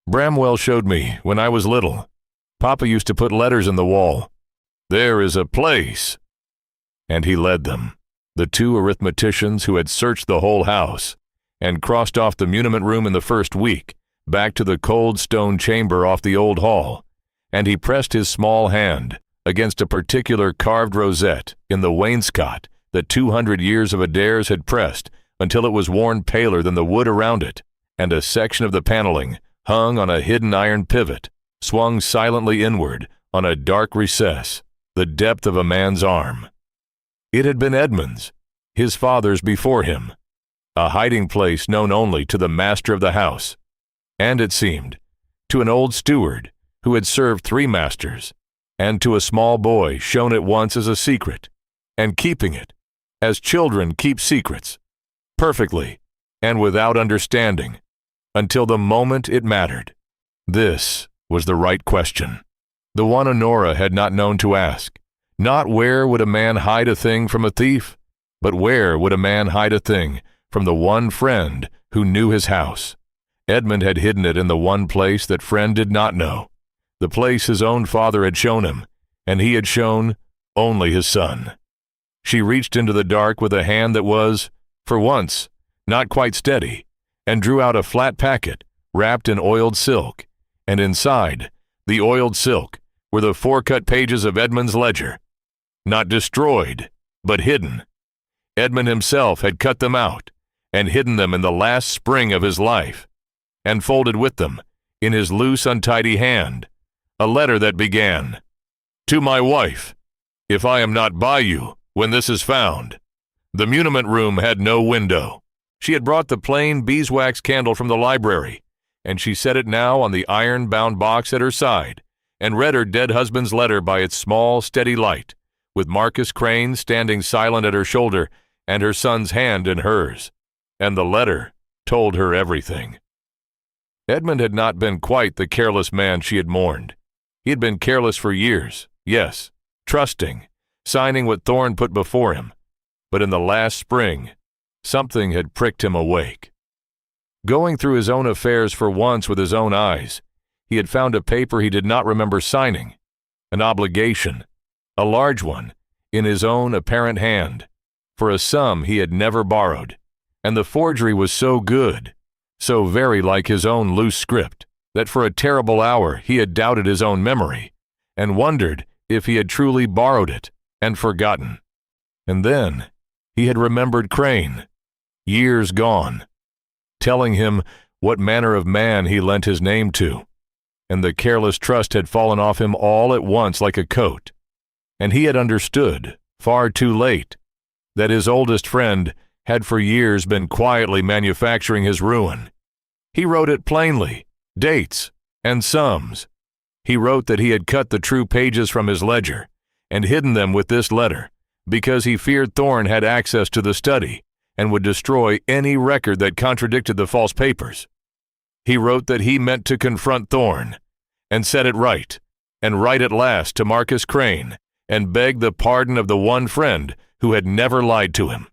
"Bramwell showed me when I was little. Papa used to put letters in the wall. There is a place." And he led them, the two arithmeticians who had searched the whole house, and crossed off the muniment room in the first week, back to the cold stone chamber off the old hall, and he pressed his small hand against a particular carved rosette in the wainscot that 200 years of Adair's had pressed until it was worn paler than the wood around it, and a section of the paneling hung on a hidden iron pivot, swung silently inward on a dark recess, the depth of a man's arm. It had been Edmund's, his father's before him, a hiding place known only to the master of the house, and it seemed, to an old steward who had served 3 masters, and to a small boy shown at once as a secret, and keeping it, as children keep secrets, perfectly and without understanding, until the moment it mattered. This was the right question, the one Honora had not known to ask. Not where would a man hide a thing from a thief, but where would a man hide a thing from the one friend who knew his house. Edmund had hidden it in the one place that friend did not know, the place his own father had shown him, and he had shown only his son. She reached into the dark with a hand that was, for once, not quite steady, and drew out a flat packet wrapped in oiled silk, and inside the oiled silk were the 4-cut pages of Edmund's ledger. Not destroyed, but hidden. Edmund himself had cut them out and hidden them in the last spring of his life, and folded with them, in his loose, untidy hand, a letter that began, "To my wife, if I am not by you when this is found." The muniment room had no window. She had brought the plain beeswax candle from the library, and she set it now on the iron-bound box at her side, and read her dead husband's letter by its small, steady light, with Marcus Crane standing silent at her shoulder and her son's hand in hers. And the letter told her everything. Edmund had not been quite the careless man she had mourned. He had been careless for years, yes, trusting, signing what Thorne put before him, but in the last spring, something had pricked him awake. Going through his own affairs for once with his own eyes, he had found a paper he did not remember signing, an obligation, a large one, in his own apparent hand, for a sum he had never borrowed, and the forgery was so good, so very like his own loose script, that for a terrible hour he had doubted his own memory, and wondered if he had truly borrowed it and forgotten. And then he had remembered Crane, years gone, telling him what manner of man he lent his name to, and the careless trust had fallen off him all at once like a coat, and he had understood, far too late, that his oldest friend had for years been quietly manufacturing his ruin. He wrote it plainly, dates and sums. He wrote that he had cut the true pages from his ledger and hidden them with this letter, because he feared Thorne had access to the study and would destroy any record that contradicted the false papers. He wrote that he meant to confront Thorne and set it right, and write at last to Marcus Crane and beg the pardon of the one friend who had never lied to him.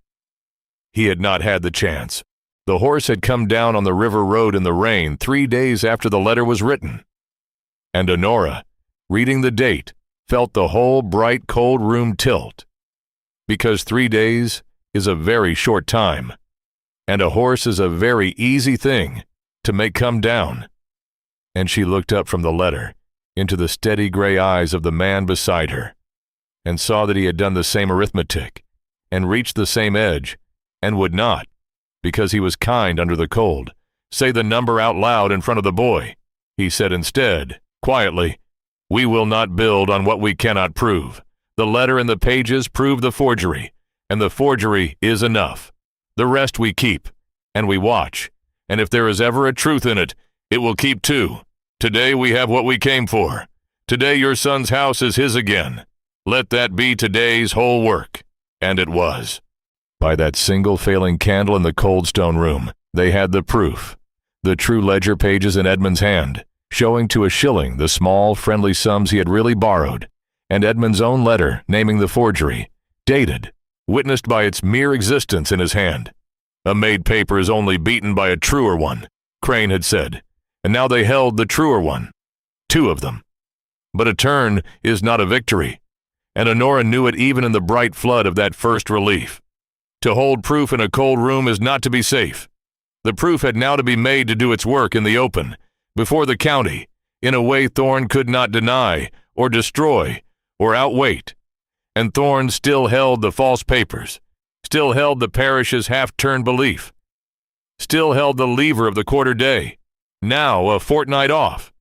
He had not had the chance. The horse had come down on the river road in the rain 3 days after the letter was written. And Honora, reading the date, felt the whole bright, cold room tilt. Because 3 days is a very short time, and a horse is a very easy thing to make come down. And she looked up from the letter into the steady gray eyes of the man beside her, and saw that he had done the same arithmetic, and reached the same edge, and would not, because he was kind under the cold, say the number out loud in front of the boy. He said instead, quietly, "We will not build on what we cannot prove. The letter and the pages prove the forgery, and the forgery is enough. The rest we keep, and we watch, and if there is ever a truth in it, it will keep too. Today we have what we came for. Today your son's house is his again. Let that be today's whole work." And it was. By that single failing candle in the cold stone room, they had the proof, the true ledger pages in Edmund's hand, showing to a shilling the small, friendly sums he had really borrowed, and Edmund's own letter naming the forgery, dated, witnessed by its mere existence in his hand. "A made paper is only beaten by a truer one," Crane had said, and now they held the truer one, 2 of them. But a turn is not a victory, and Honora knew it even in the bright flood of that first relief. To hold proof in a cold room is not to be safe. The proof had now to be made to do its work in the open, before the county, in a way Thorne could not deny, or destroy, or outweight. And Thorne still held the false papers, still held the parish's half-turned belief, still held the lever of the quarter day, now a fortnight off.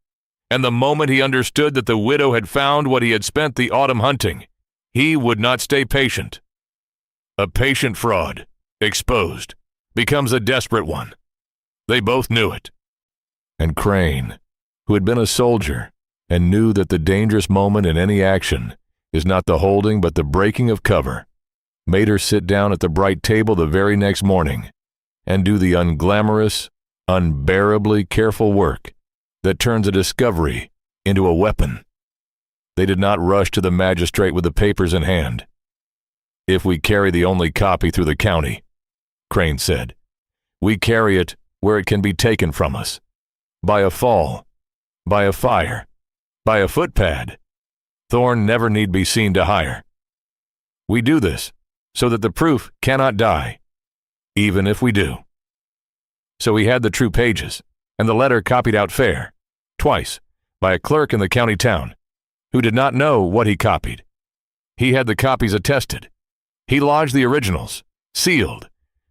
And the moment he understood that the widow had found what he had spent the autumn hunting, he would not stay patient. A patient fraud, exposed, becomes a desperate one. They both knew it. And Crane, who had been a soldier and knew that the dangerous moment in any action is not the holding but the breaking of cover, made her sit down at the bright table the very next morning and do the unglamorous, unbearably careful work that turns a discovery into a weapon. They did not rush to the magistrate with the papers in hand. "If we carry the only copy through the county," Crane said, "we carry it where it can be taken from us. By a fall, by a fire, by a footpad. Thorne never need be seen to hire. We do this so that the proof cannot die, even if we do." So he had the true pages, and the letter copied out fair, twice, by a clerk in the county town, who did not know what he copied. He had the copies attested. He lodged the originals, sealed,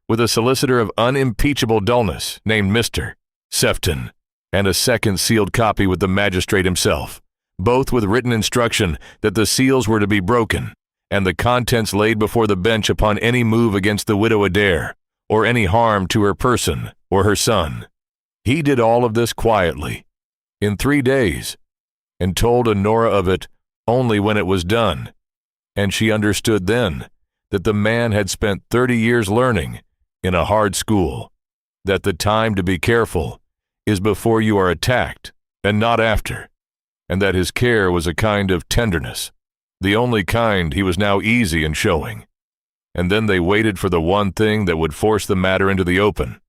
with a solicitor of unimpeachable dullness named Mr. Sefton, and a second sealed copy with the magistrate himself, both with written instruction that the seals were to be broken, and the contents laid before the bench upon any move against the widow Adair, or any harm to her person or her son. He did all of this quietly, in 3 days, and told Honora of it only when it was done, and she understood then that the man had spent 30 years learning in a hard school, that the time to be careful is before you are attacked and not after, and that his care was a kind of tenderness, the only kind he was now easy in showing. and then they waited for the one thing that would force the matter into the open.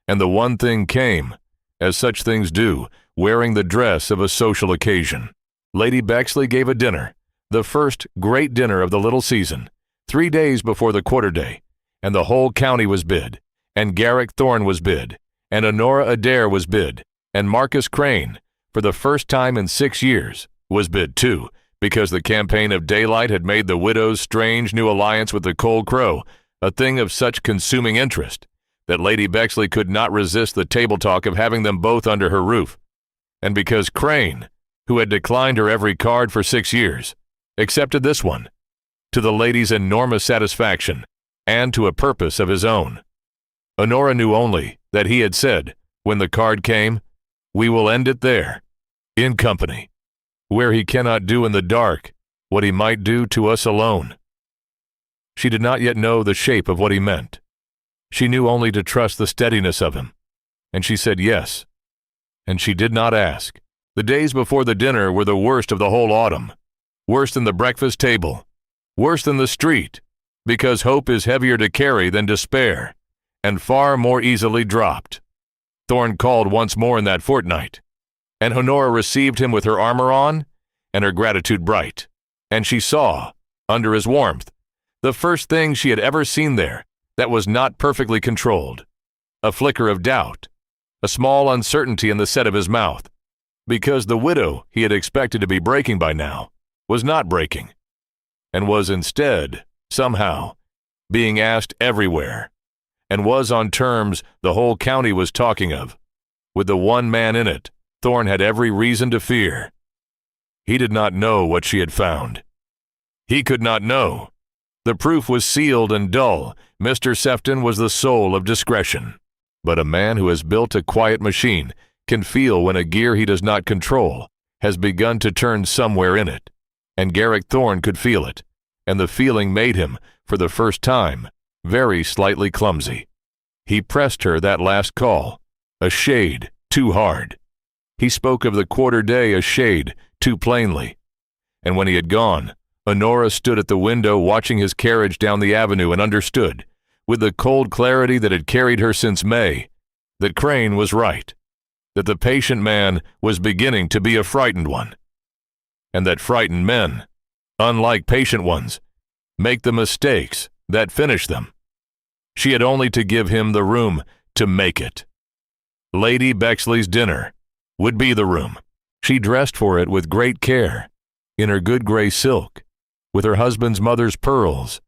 And the one thing came, as such things do, wearing the dress of a social occasion. Lady Bexley gave a dinner, the first great dinner of the little season, 3 days before the quarter day, and the whole county was bid, and Garrick Thorne was bid, and Honora Adair was bid, and Marcus Crane, for the first time in 6 years, was bid too, because the campaign of daylight had made the widow's strange new alliance with the Cold Crow a thing of such consuming interest that Lady Bexley could not resist the table talk of having them both under her roof, and because Crane, who had declined her every card for 6 years, accepted this one, to the lady's enormous satisfaction, and to a purpose of his own. Honora knew only that he had said, when the card came, "We will end it there, in company, where he cannot do in the dark what he might do to us alone." She did not yet know the shape of what he meant. She knew only to trust the steadiness of him, and she said yes, and she did not ask. The days before the dinner were the worst of the whole autumn, worse than the breakfast table, worse than the street, because hope is heavier to carry than despair, and far more easily dropped. Thorne called once more in that fortnight, and Honora received him with her armor on and her gratitude bright, and she saw, under his warmth, the first thing she had ever seen there that was not perfectly controlled, a flicker of doubt, a small uncertainty in the set of his mouth, because the widow he had expected to be breaking by now was not breaking, and was instead, somehow, being asked everywhere, and was on terms the whole county was talking of, with the one man in it Thorne had every reason to fear. He did not know what she had found. He could not know. The proof was sealed and dull. Mr. Sefton was the soul of discretion. But a man who has built a quiet machine can feel when a gear he does not control has begun to turn somewhere in it, and Garrick Thorne could feel it, and the feeling made him, for the first time, very slightly clumsy. He pressed her that last call, a shade too hard. He spoke of the quarter day a shade too plainly. And when he had gone, Honora stood at the window watching his carriage down the avenue and understood, with the cold clarity that had carried her since May, that Crane was right, that the patient man was beginning to be a frightened one, and that frightened men, unlike patient ones, make the mistakes that finish them. She had only to give him the room to make it. Lady Bexley's dinner would be the room. She dressed for it with great care, in her good gray silk, with her husband's mother's pearls,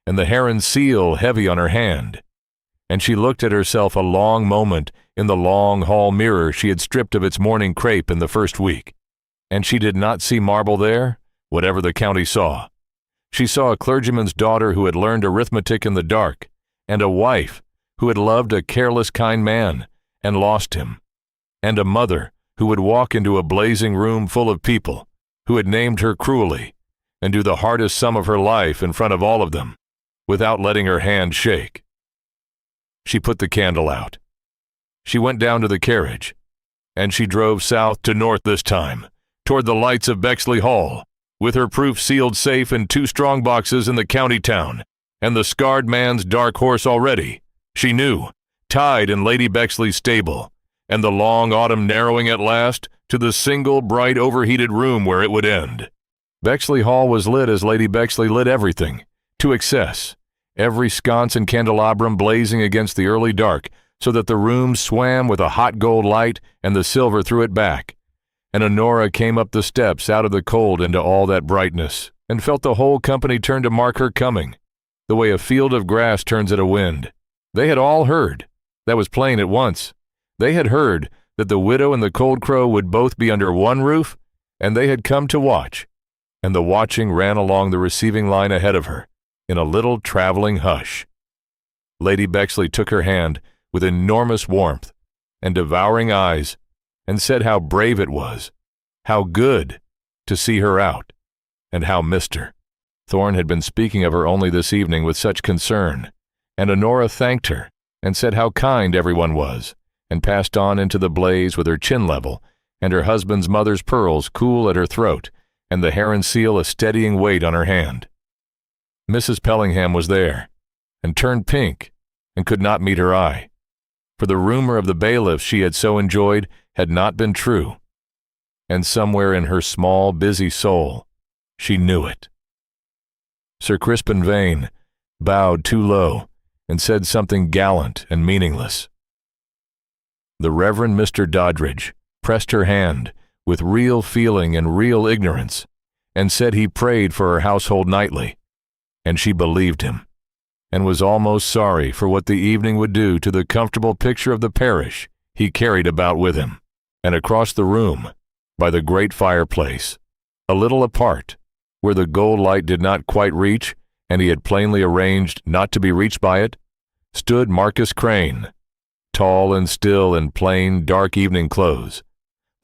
and the heron seal heavy on her hand. And she looked at herself a long moment in the long hall mirror she had stripped of its mourning crepe in the first week. And she did not see marble there, whatever the county saw. She saw a clergyman's daughter who had learned arithmetic in the dark, and a wife who had loved a careless kind man and lost him, and a mother who would walk into a blazing room full of people who had named her cruelly, and do the hardest sum of her life in front of all of them, without letting her hand shake. She put the candle out. She went down to the carriage, and she drove south to north this time, toward the lights of Bexley Hall, with her proof sealed safe in 2 strong boxes in the county town, and the scarred man's dark horse already, she knew, tied in Lady Bexley's stable, and the long autumn narrowing at last to the single bright overheated room where it would end. Bexley Hall was lit as Lady Bexley lit everything, to excess, every sconce and candelabrum blazing against the early dark, so that the room swam with a hot gold light and the silver threw it back. And Honora came up the steps out of the cold into all that brightness, and felt the whole company turn to mark her coming, the way a field of grass turns at a wind. They had all heard. That was plain at once. They had heard that the widow and the Cold Crow would both be under one roof, and they had come to watch. And the watching ran along the receiving line ahead of her, in a little traveling hush. Lady Bexley took her hand with enormous warmth and devouring eyes, and said how brave it was, how good, to see her out, and how missed her. Thorne had been speaking of her only this evening with such concern, and Honora thanked her, and said how kind everyone was, and passed on into the blaze with her chin level, and her husband's mother's pearls cool at her throat, and the heron seal a steadying weight on her hand. Mrs. Pellingham was there, and turned pink and could not meet her eye, for the rumor of the bailiffs she had so enjoyed had not been true, and somewhere in her small, busy soul she knew it. Sir Crispin Vane bowed too low and said something gallant and meaningless. The Reverend Mr. Doddridge pressed her hand with real feeling and real ignorance, and said he prayed for her household nightly, and she believed him, and was almost sorry for what the evening would do to the comfortable picture of the parish he carried about with him. And across the room, by the great fireplace, a little apart, where the gold light did not quite reach, and he had plainly arranged not to be reached by it, stood Marcus Crane, tall and still in plain, dark evening clothes,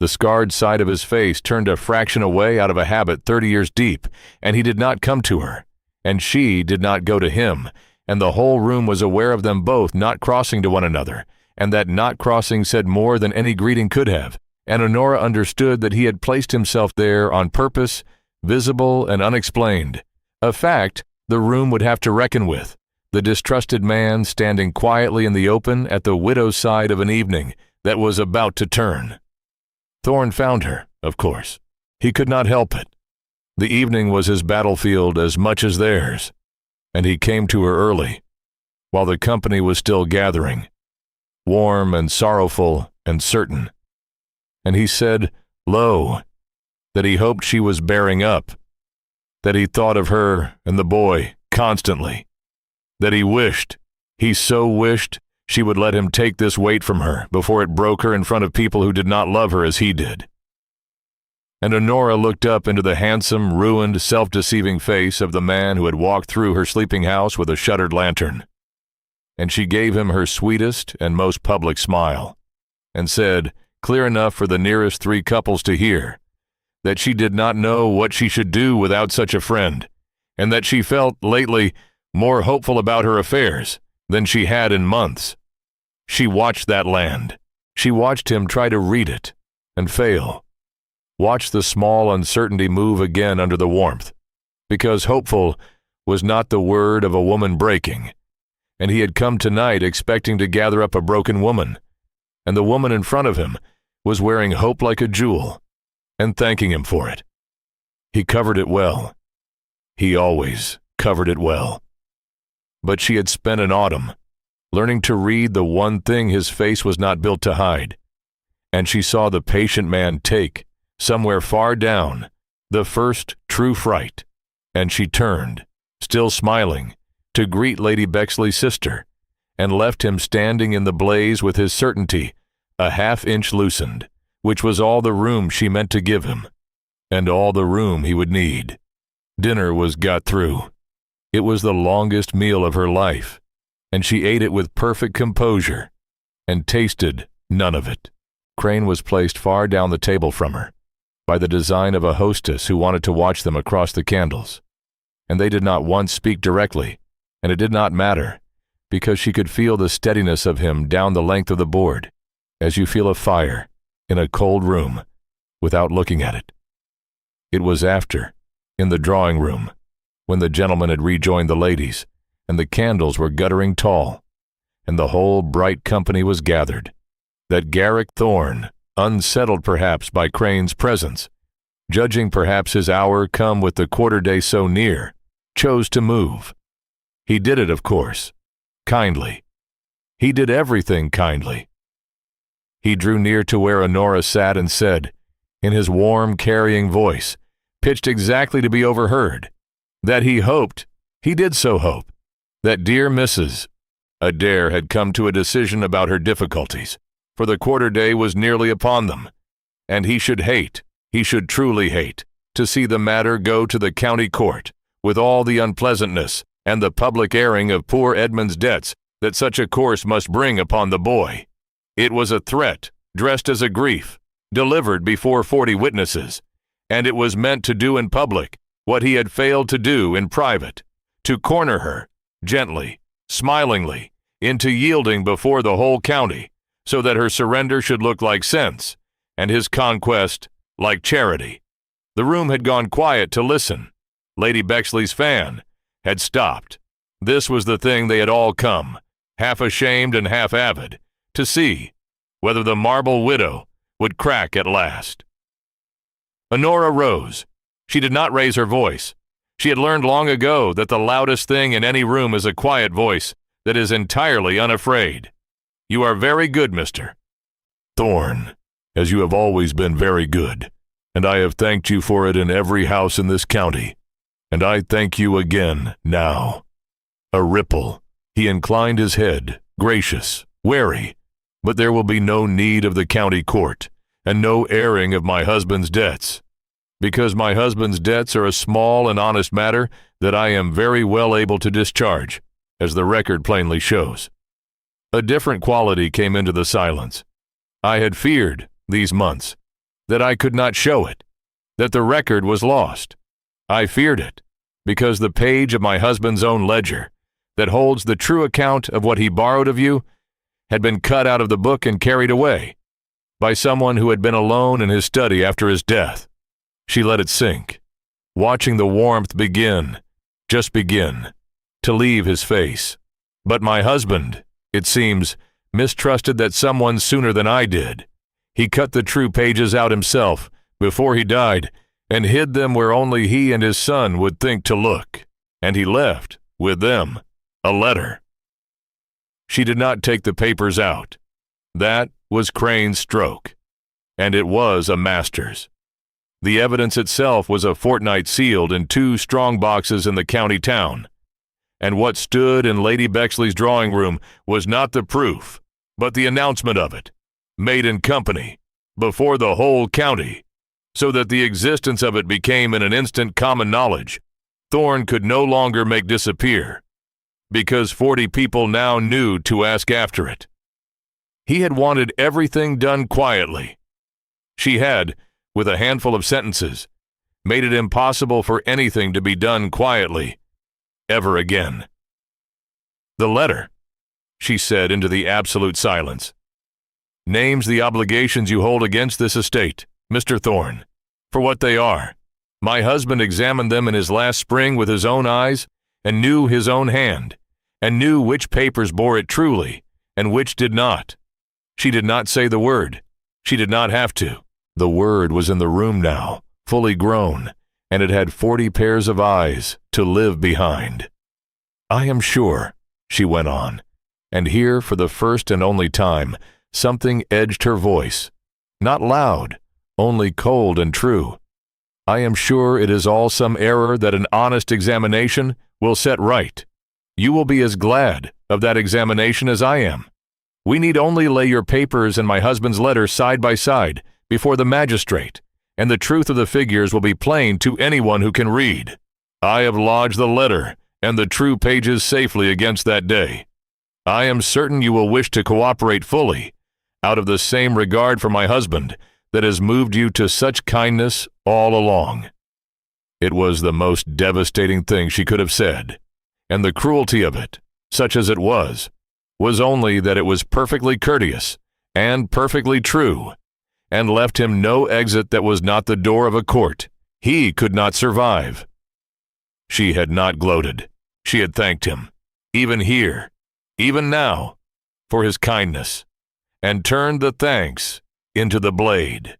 the scarred side of his face turned a fraction away out of a habit 30 years deep, and he did not come to her, and she did not go to him, and the whole room was aware of them both not crossing to one another, and that not crossing said more than any greeting could have, and Honora understood that he had placed himself there on purpose, visible and unexplained, a fact the room would have to reckon with, the distrusted man standing quietly in the open at the widow's side of an evening that was about to turn. Thorne found her, of course. He could not help it. The evening was his battlefield as much as theirs, and he came to her early, while the company was still gathering, warm and sorrowful and certain. And he said, low, that he hoped she was bearing up, that he thought of her and the boy constantly, that he so wished, she would let him take this weight from her before it broke her in front of people who did not love her as he did. And Honora looked up into the handsome, ruined, self-deceiving face of the man who had walked through her sleeping house with a shuttered lantern. And she gave him her sweetest and most public smile, and said, clear enough for the nearest 3 couples to hear, that she did not know what she should do without such a friend, and that she felt, lately, more hopeful about her affairs than she had in months. She watched that land. She watched him try to read it, and fail. Watched the small uncertainty move again under the warmth, because hopeful was not the word of a woman breaking, and he had come tonight expecting to gather up a broken woman, and the woman in front of him was wearing hope like a jewel, and thanking him for it. He covered it well. He always covered it well. But she had spent an autumn learning to read the one thing his face was not built to hide, and she saw the patient man take, somewhere far down, the first true fright, and she turned, still smiling, to greet Lady Bexley's sister, and left him standing in the blaze with his certainty a half-inch loosened, which was all the room she meant to give him, and all the room he would need. Dinner was got through. It was the longest meal of her life, and she ate it with perfect composure, and tasted none of it. Crane was placed far down the table from her, by the design of a hostess who wanted to watch them across the candles, and they did not once speak directly, and it did not matter, because she could feel the steadiness of him down the length of the board, as you feel a fire in a cold room, without looking at it. It was after, in the drawing room, when the gentlemen had rejoined the ladies, and the candles were guttering tall, and the whole bright company was gathered, that Garrick Thorne, unsettled perhaps by Crane's presence, judging perhaps his hour come with the quarter-day so near, chose to move. He did it, of course, kindly. He did everything kindly. He drew near to where Honora sat and said, in his warm, carrying voice, pitched exactly to be overheard, that he hoped, he did so hope, that dear Mrs. Adair had come to a decision about her difficulties, for the quarter-day was nearly upon them, and he should truly hate, to see the matter go to the county court, with all the unpleasantness and the public airing of poor Edmund's debts that such a course must bring upon the boy. It was a threat, dressed as a grief, delivered before 40 witnesses, and it was meant to do in public what he had failed to do in private, to corner her, gently, smilingly, into yielding before the whole county, so that her surrender should look like sense, and his conquest like charity. The room had gone quiet to listen. Lady Bexley's fan had stopped. This was the thing they had all come, half ashamed and half avid, to see whether the marble widow would crack at last. Honora rose. She did not raise her voice. She had learned long ago that the loudest thing in any room is a quiet voice that is entirely unafraid. You are very good, Mr. Thorne, as you have always been very good, and I have thanked you for it in every house in this county, and I thank you again now. A ripple. He inclined his head, gracious, wary, but there will be no need of the county court, and no airing of my husband's debts, because my husband's debts are a small and honest matter that I am very well able to discharge, as the record plainly shows. A different quality came into the silence. I had feared, these months, that I could not show it, that the record was lost. I feared it, because the page of my husband's own ledger, that holds the true account of what he borrowed of you, had been cut out of the book and carried away by someone who had been alone in his study after his death. She let it sink, watching the warmth just begin, to leave his face. But my husband, it seems, mistrusted that someone sooner than I did. He cut the true pages out himself before he died and hid them where only he and his son would think to look, and he left, with them, a letter. She did not take the papers out. That was Crane's stroke, and it was a master's. The evidence itself was a fortnight sealed in 2 strong boxes in the county town, and what stood in Lady Bexley's drawing room was not the proof, but the announcement of it, made in company, before the whole county, so that the existence of it became in an instant common knowledge. Thorne could no longer make disappear, because 40 people now knew to ask after it. He had wanted everything done quietly. She had, with a handful of sentences, made it impossible for anything to be done quietly, ever again. The letter, she said into the absolute silence, names the obligations you hold against this estate, Mr. Thorne, for what they are. My husband examined them in his last spring with his own eyes, and knew his own hand, and knew which papers bore it truly, and which did not. She did not say the word. She did not have to. The word was in the room now, fully grown, and it had 40 pairs of eyes to live behind. I am sure, she went on, and here for the first and only time, something edged her voice. Not loud, only cold and true. I am sure it is all some error that an honest examination will set right. You will be as glad of that examination as I am. We need only lay your papers and my husband's letter side by side before the magistrate, and the truth of the figures will be plain to anyone who can read. I have lodged the letter and the true pages safely against that day. I am certain you will wish to cooperate fully, out of the same regard for my husband that has moved you to such kindness all along. It was the most devastating thing she could have said, and the cruelty of it, such as it was only that it was perfectly courteous and perfectly true, and left him no exit that was not the door of a court he could not survive. She had not gloated. She had thanked him, even here, even now, for his kindness, and turned the thanks into the blade.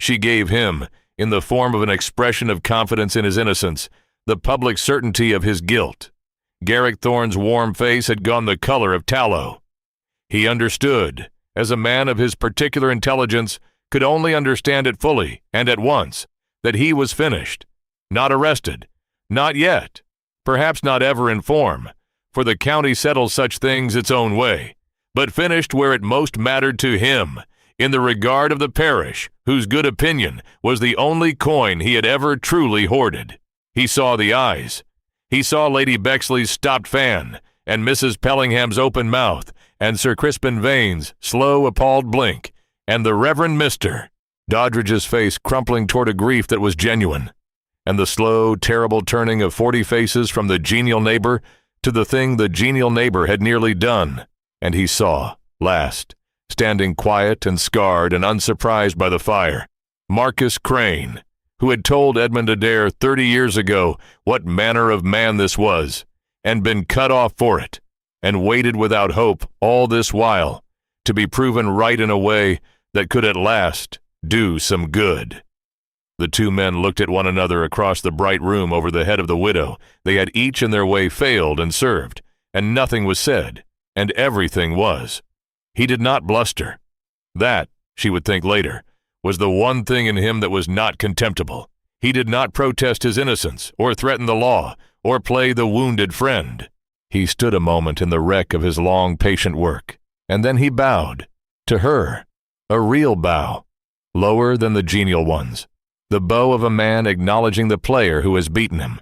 She gave him, in the form of an expression of confidence in his innocence, the public certainty of his guilt. Garrick Thorne's warm face had gone the color of tallow. He understood, as a man of his particular intelligence could only understand it fully and at once, that he was finished, not arrested, not yet, perhaps not ever in form, for the county settles such things its own way, but finished where it most mattered to him, in the regard of the parish, whose good opinion was the only coin he had ever truly hoarded. He saw the eyes. He saw Lady Bexley's stopped fan, and Mrs. Pellingham's open mouth, and Sir Crispin Vane's slow, appalled blink, and the Reverend Mr. Doddridge's face crumpling toward a grief that was genuine, and the slow, terrible turning of 40 faces from the genial neighbor to the thing the genial neighbor had nearly done, and he saw, last, standing quiet and scarred and unsurprised by the fire, Marcus Crane, who had told Edmund Adair 30 years ago what manner of man this was, and been cut off for it, and waited without hope all this while, to be proven right in a way that could at last do some good. The two men looked at one another across the bright room over the head of the widow. They had each in their way failed and served, and nothing was said, and everything was. He did not bluster. That, she would think later, was the one thing in him that was not contemptible. He did not protest his innocence, or threaten the law, or play the wounded friend. He stood a moment in the wreck of his long, patient work, and then he bowed, to her, a real bow, lower than the genial ones, the bow of a man acknowledging the player who has beaten him.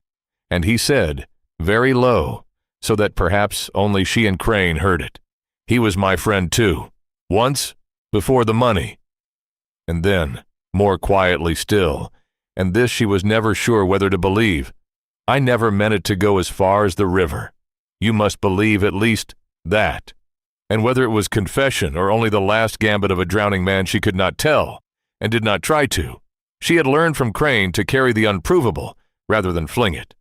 And he said, very low, so that perhaps only she and Crane heard it, "He was my friend too, once, before the money." And then, more quietly still, and this she was never sure whether to believe, "I never meant it to go as far as the river. You must believe at least that." And whether it was confession or only the last gambit of a drowning man she could not tell, and did not try to. She had learned from Crane to carry the unprovable rather than fling it.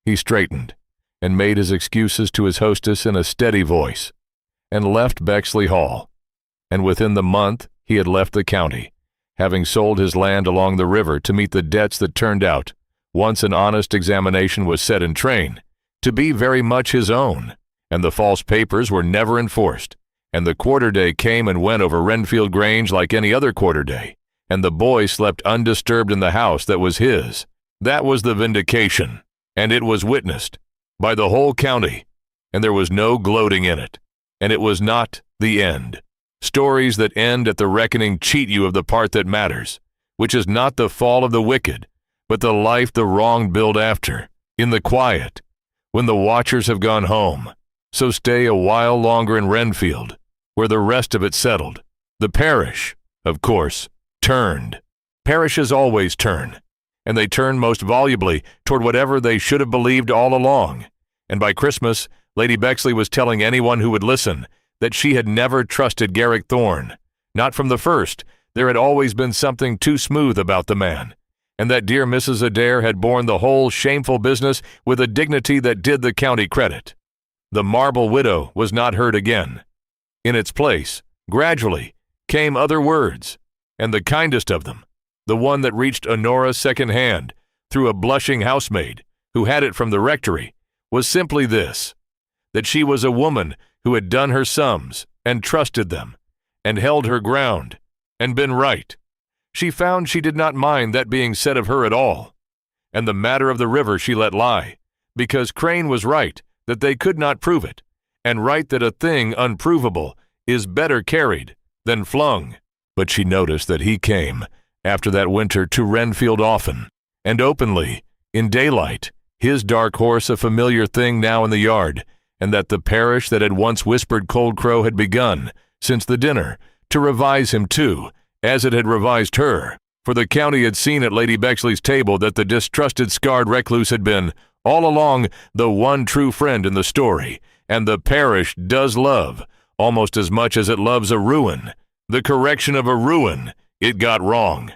He straightened, and made his excuses to his hostess in a steady voice, and left Bexley Hall. And within the month he had left the county, having sold his land along the river to meet the debts that turned out, once an honest examination was set in train, to be very much his own, and the false papers were never enforced, and the quarter-day came and went over Renfield Grange like any other quarter-day, and the boy slept undisturbed in the house that was his. That was the vindication, and it was witnessed by the whole county, and there was no gloating in it, and it was not the end. Stories that end at the reckoning cheat you of the part that matters, which is not the fall of the wicked, but the life the wronged build after, in the quiet, when the watchers have gone home. So stay a while longer in Renfield, where the rest of it settled. The parish, of course, turned. Parishes always turn, and they turn most volubly toward whatever they should have believed all along. And by Christmas, Lady Bexley was telling anyone who would listen that she had never trusted Garrick Thorne. Not from the first. There had always been something too smooth about the man, and that dear Mrs. Adair had borne the whole shameful business with a dignity that did the county credit. The marble widow was not heard again. In its place, gradually, came other words, and the kindest of them, the one that reached Honora second-hand, through a blushing housemaid, who had it from the rectory, was simply this, that she was a woman who had done her sums, and trusted them, and held her ground, and been right. She found she did not mind that being said of her at all, and the matter of the river she let lie, because Crane was right that they could not prove it, and right that a thing unprovable is better carried than flung. But she noticed that he came, after that winter, to Renfield often, and openly, in daylight, his dark horse a familiar thing now in the yard, and that the parish that had once whispered Cold Crow had begun, since the dinner, to revise him too, as it had revised her, for the county had seen at Lady Bexley's table that the distrusted scarred recluse had been, all along, the one true friend in the story, and the parish does love, almost as much as it loves a ruin, the correction of a ruin it got wrong.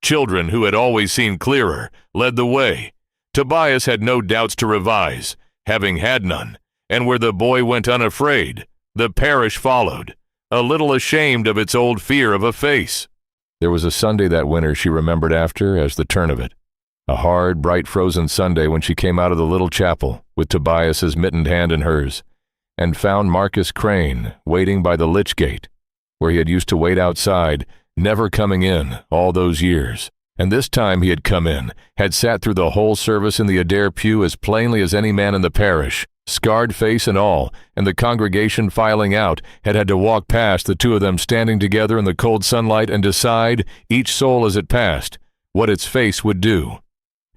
Children who had always seen clearer led the way. Tobias had no doubts to revise, having had none, and where the boy went unafraid, the parish followed, a little ashamed of its old fear of a face. There was a Sunday that winter she remembered after as the turn of it, a hard, bright, frozen Sunday when she came out of the little chapel with Tobias's mittened hand in hers, and found Marcus Crane waiting by the lich gate, where he had used to wait outside, never coming in all those years. And this time he had come in, had sat through the whole service in the Adair pew as plainly as any man in the parish, scarred face and all, and the congregation filing out had had to walk past the two of them standing together in the cold sunlight and decide, each soul as it passed, what its face would do.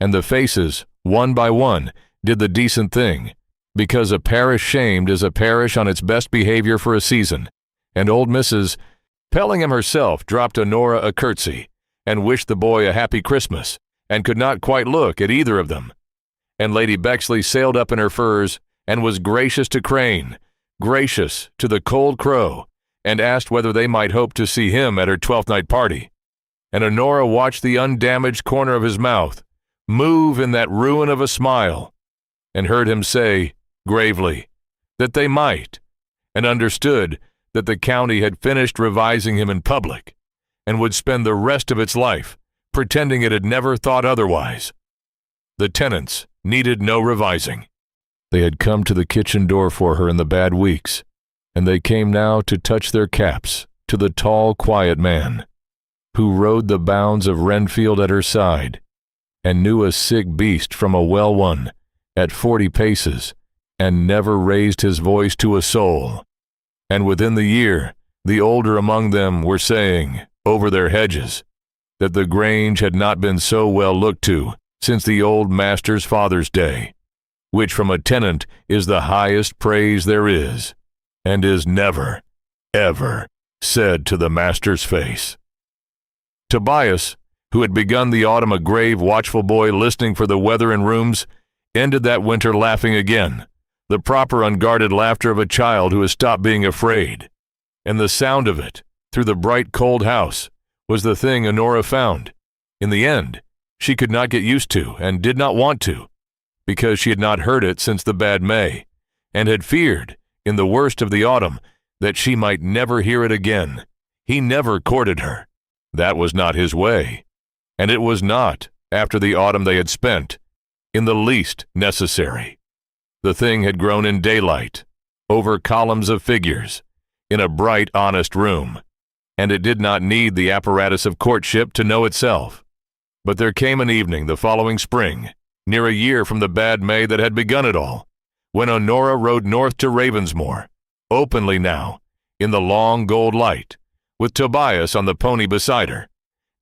And the faces, one by one, did the decent thing, because a parish shamed is a parish on its best behavior for a season, and old Mrs. Pellingham herself dropped Honora a curtsy, and wished the boy a happy Christmas, and could not quite look at either of them. And Lady Bexley sailed up in her furs, and was gracious to Crane, gracious to the Cold Crow, and asked whether they might hope to see him at her Twelfth Night party. And Honora watched the undamaged corner of his mouth move in that ruin of a smile, and heard him say, gravely, that they might, and understood that the county had finished revising him in public, and would spend the rest of its life pretending it had never thought otherwise. The tenants needed no revising. They had come to the kitchen door for her in the bad weeks, and they came now to touch their caps to the tall, quiet man, who rode the bounds of Renfield at her side, and knew a sick beast from a well one at 40 paces, and never raised his voice to a soul. And within the year, the older among them were saying, over their hedges, that the grange had not been so well looked to since the old master's father's day, which from a tenant is the highest praise there is, and is never, ever said to the master's face. Tobias, who had begun the autumn a grave, watchful boy listening for the weather in rooms, ended that winter laughing again, the proper unguarded laughter of a child who has stopped being afraid. And the sound of it, through the bright, cold house, was the thing Honora found, in the end, she could not get used to and did not want to, because she had not heard it since the bad May, and had feared, in the worst of the autumn, that she might never hear it again. He never courted her. That was not his way, and it was not, after the autumn they had spent, in the least necessary. The thing had grown in daylight, over columns of figures, in a bright, honest room, and it did not need the apparatus of courtship to know itself. But there came an evening the following spring, near a year from the bad May that had begun it all, when Honora rode north to Ravensmoor, openly now, in the long gold light, with Tobias on the pony beside her,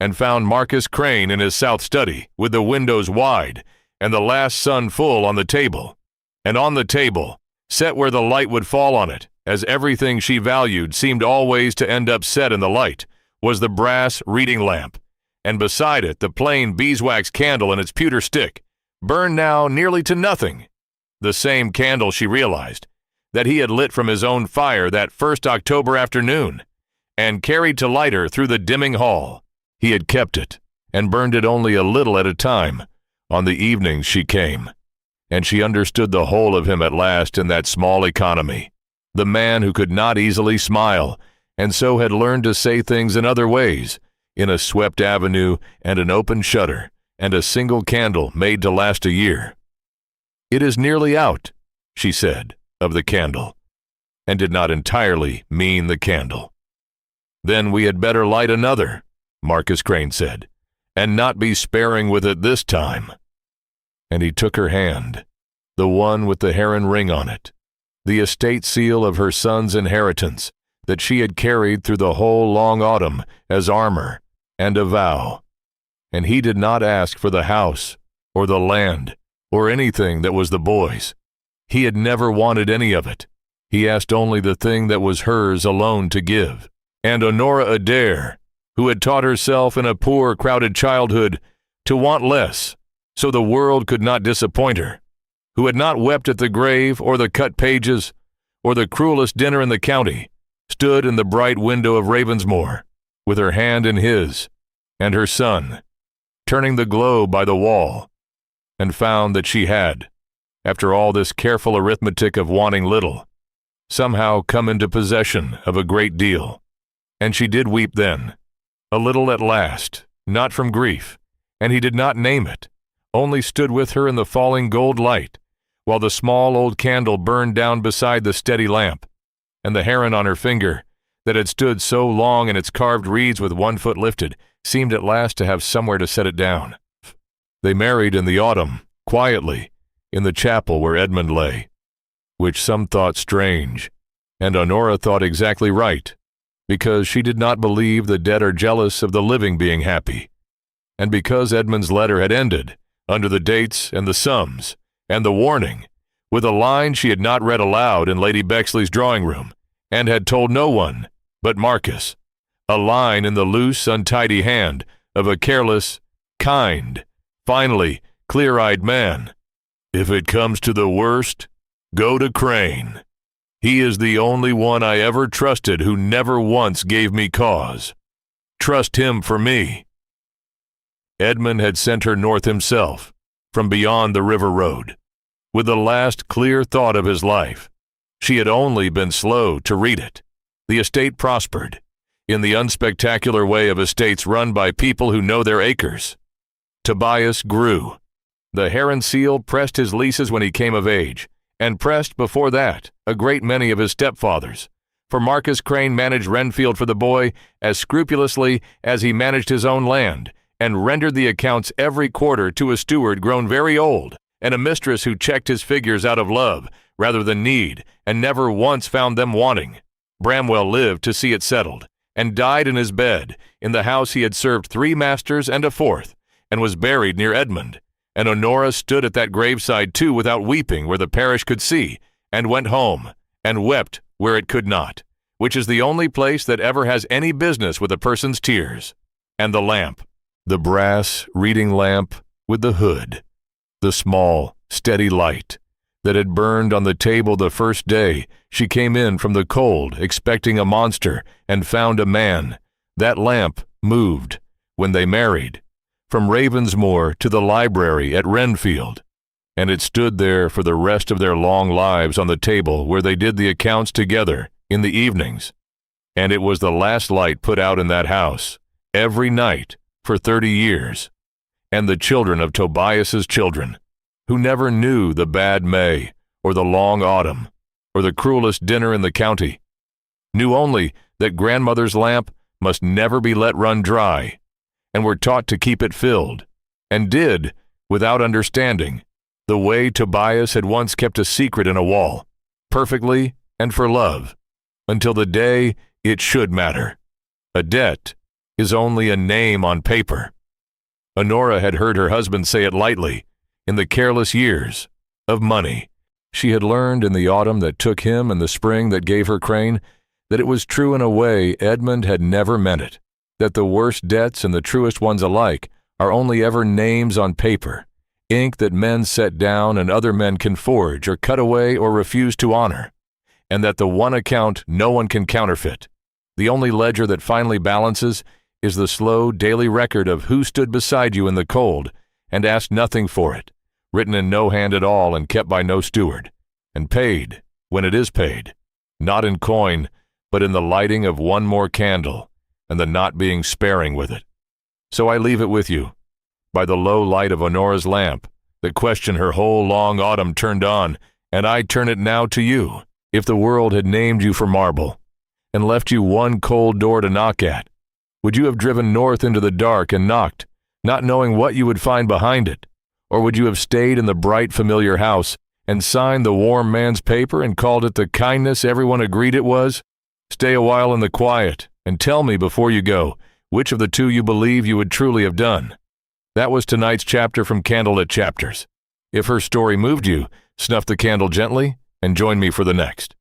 and found Marcus Crane in his south study, with the windows wide, and the last sun full on the table. And on the table, set where the light would fall on it, as everything she valued seemed always to end up set in the light, was the brass reading lamp, and beside it the plain beeswax candle and its pewter stick, burned now nearly to nothing. The same candle, she realized, that he had lit from his own fire that first October afternoon, and carried to light her through the dimming hall. He had kept it, and burned it only a little at a time, on the evenings she came, and she understood the whole of him at last in that small economy, the man who could not easily smile, and so had learned to say things in other ways, in a swept avenue and an open shutter, and a single candle made to last a year. "It is nearly out," she said, of the candle, and did not entirely mean the candle. "Then we had better light another," Marcus Crane said, "and not be sparing with it this time." And he took her hand, the one with the heron ring on it, the estate seal of her son's inheritance that she had carried through the whole long autumn as armor and a vow. And he did not ask for the house or the land or anything that was the boy's. He had never wanted any of it. He asked only the thing that was hers alone to give. And Honora Adair, who had taught herself in a poor, crowded childhood to want less, so the world could not disappoint her, who had not wept at the grave or the cut pages or the cruelest dinner in the county, stood in the bright window of Ravensmoor, with her hand in his, and her son, turning the globe by the wall, and found that she had, after all this careful arithmetic of wanting little, somehow come into possession of a great deal. And she did weep then, a little at last, not from grief, and he did not name it, only stood with her in the falling gold light, while the small old candle burned down beside the steady lamp, and the heron on her finger, that had stood so long in its carved reeds with one foot lifted, seemed at last to have somewhere to set it down. They married in the autumn, quietly, in the chapel where Edmund lay, which some thought strange, and Honora thought exactly right, because she did not believe the dead are jealous of the living being happy, and because Edmund's letter had ended, under the dates and the sums, and the warning, with a line she had not read aloud in Lady Bexley's drawing room, and had told no one but Marcus, a line in the loose, untidy hand of a careless, kind, finally clear-eyed man. "If it comes to the worst, go to Crane. He is the only one I ever trusted who never once gave me cause. Trust him for me." Edmund had sent her north himself, from beyond the river road, with the last clear thought of his life. She had only been slow to read it. The estate prospered, in the unspectacular way of estates run by people who know their acres. Tobias grew. The Heron Seal pressed his leases when he came of age, and pressed before that a great many of his stepfathers, for Marcus Crane managed Renfield for the boy as scrupulously as he managed his own land, and rendered the accounts every quarter to a steward grown very old, and a mistress who checked his figures out of love rather than need, and never once found them wanting. Bramwell lived to see it settled, and died in his bed, in the house he had served 3 masters and a 4th, and was buried near Edmund. And Honora stood at that graveside too without weeping where the parish could see, and went home, and wept where it could not, which is the only place that ever has any business with a person's tears. And the lamp, the brass reading lamp with the hood, the small, steady light that had burned on the table the first day she came in from the cold expecting a monster and found a man, that lamp moved, when they married, from Ravensmoor to the library at Renfield, and it stood there for the rest of their long lives on the table where they did the accounts together in the evenings. And it was the last light put out in that house, every night, for 30 years. And the children of Tobias's children, who never knew the bad May, or the long autumn, or the cruelest dinner in the county, knew only that grandmother's lamp must never be let run dry, and were taught to keep it filled, and did, without understanding, the way Tobias had once kept a secret in a wall, perfectly and for love, until the day it should matter. A debt is only a name on paper. Honora had heard her husband say it lightly, in the careless years of money. She had learned in the autumn that took him and the spring that gave her Crane that it was true in a way Edmund had never meant it, that the worst debts and the truest ones alike are only ever names on paper, ink that men set down and other men can forge or cut away or refuse to honor, and that the one account no one can counterfeit, the only ledger that finally balances, is the slow daily record of who stood beside you in the cold and asked nothing for it, written in no hand at all and kept by no steward, and paid when it is paid, not in coin, but in the lighting of one more candle, and the not being sparing with it. So I leave it with you, by the low light of Honora's lamp, the question her whole long autumn turned on, and I turn it now to you. If the world had named you for marble, and left you one cold door to knock at, would you have driven north into the dark and knocked, not knowing what you would find behind it? Or would you have stayed in the bright familiar house and signed the warm man's paper and called it the kindness everyone agreed it was? Stay a while in the quiet, and tell me before you go, which of the two you believe you would truly have done. That was tonight's chapter from Candlelit Chapters. If her story moved you, snuff the candle gently and join me for the next.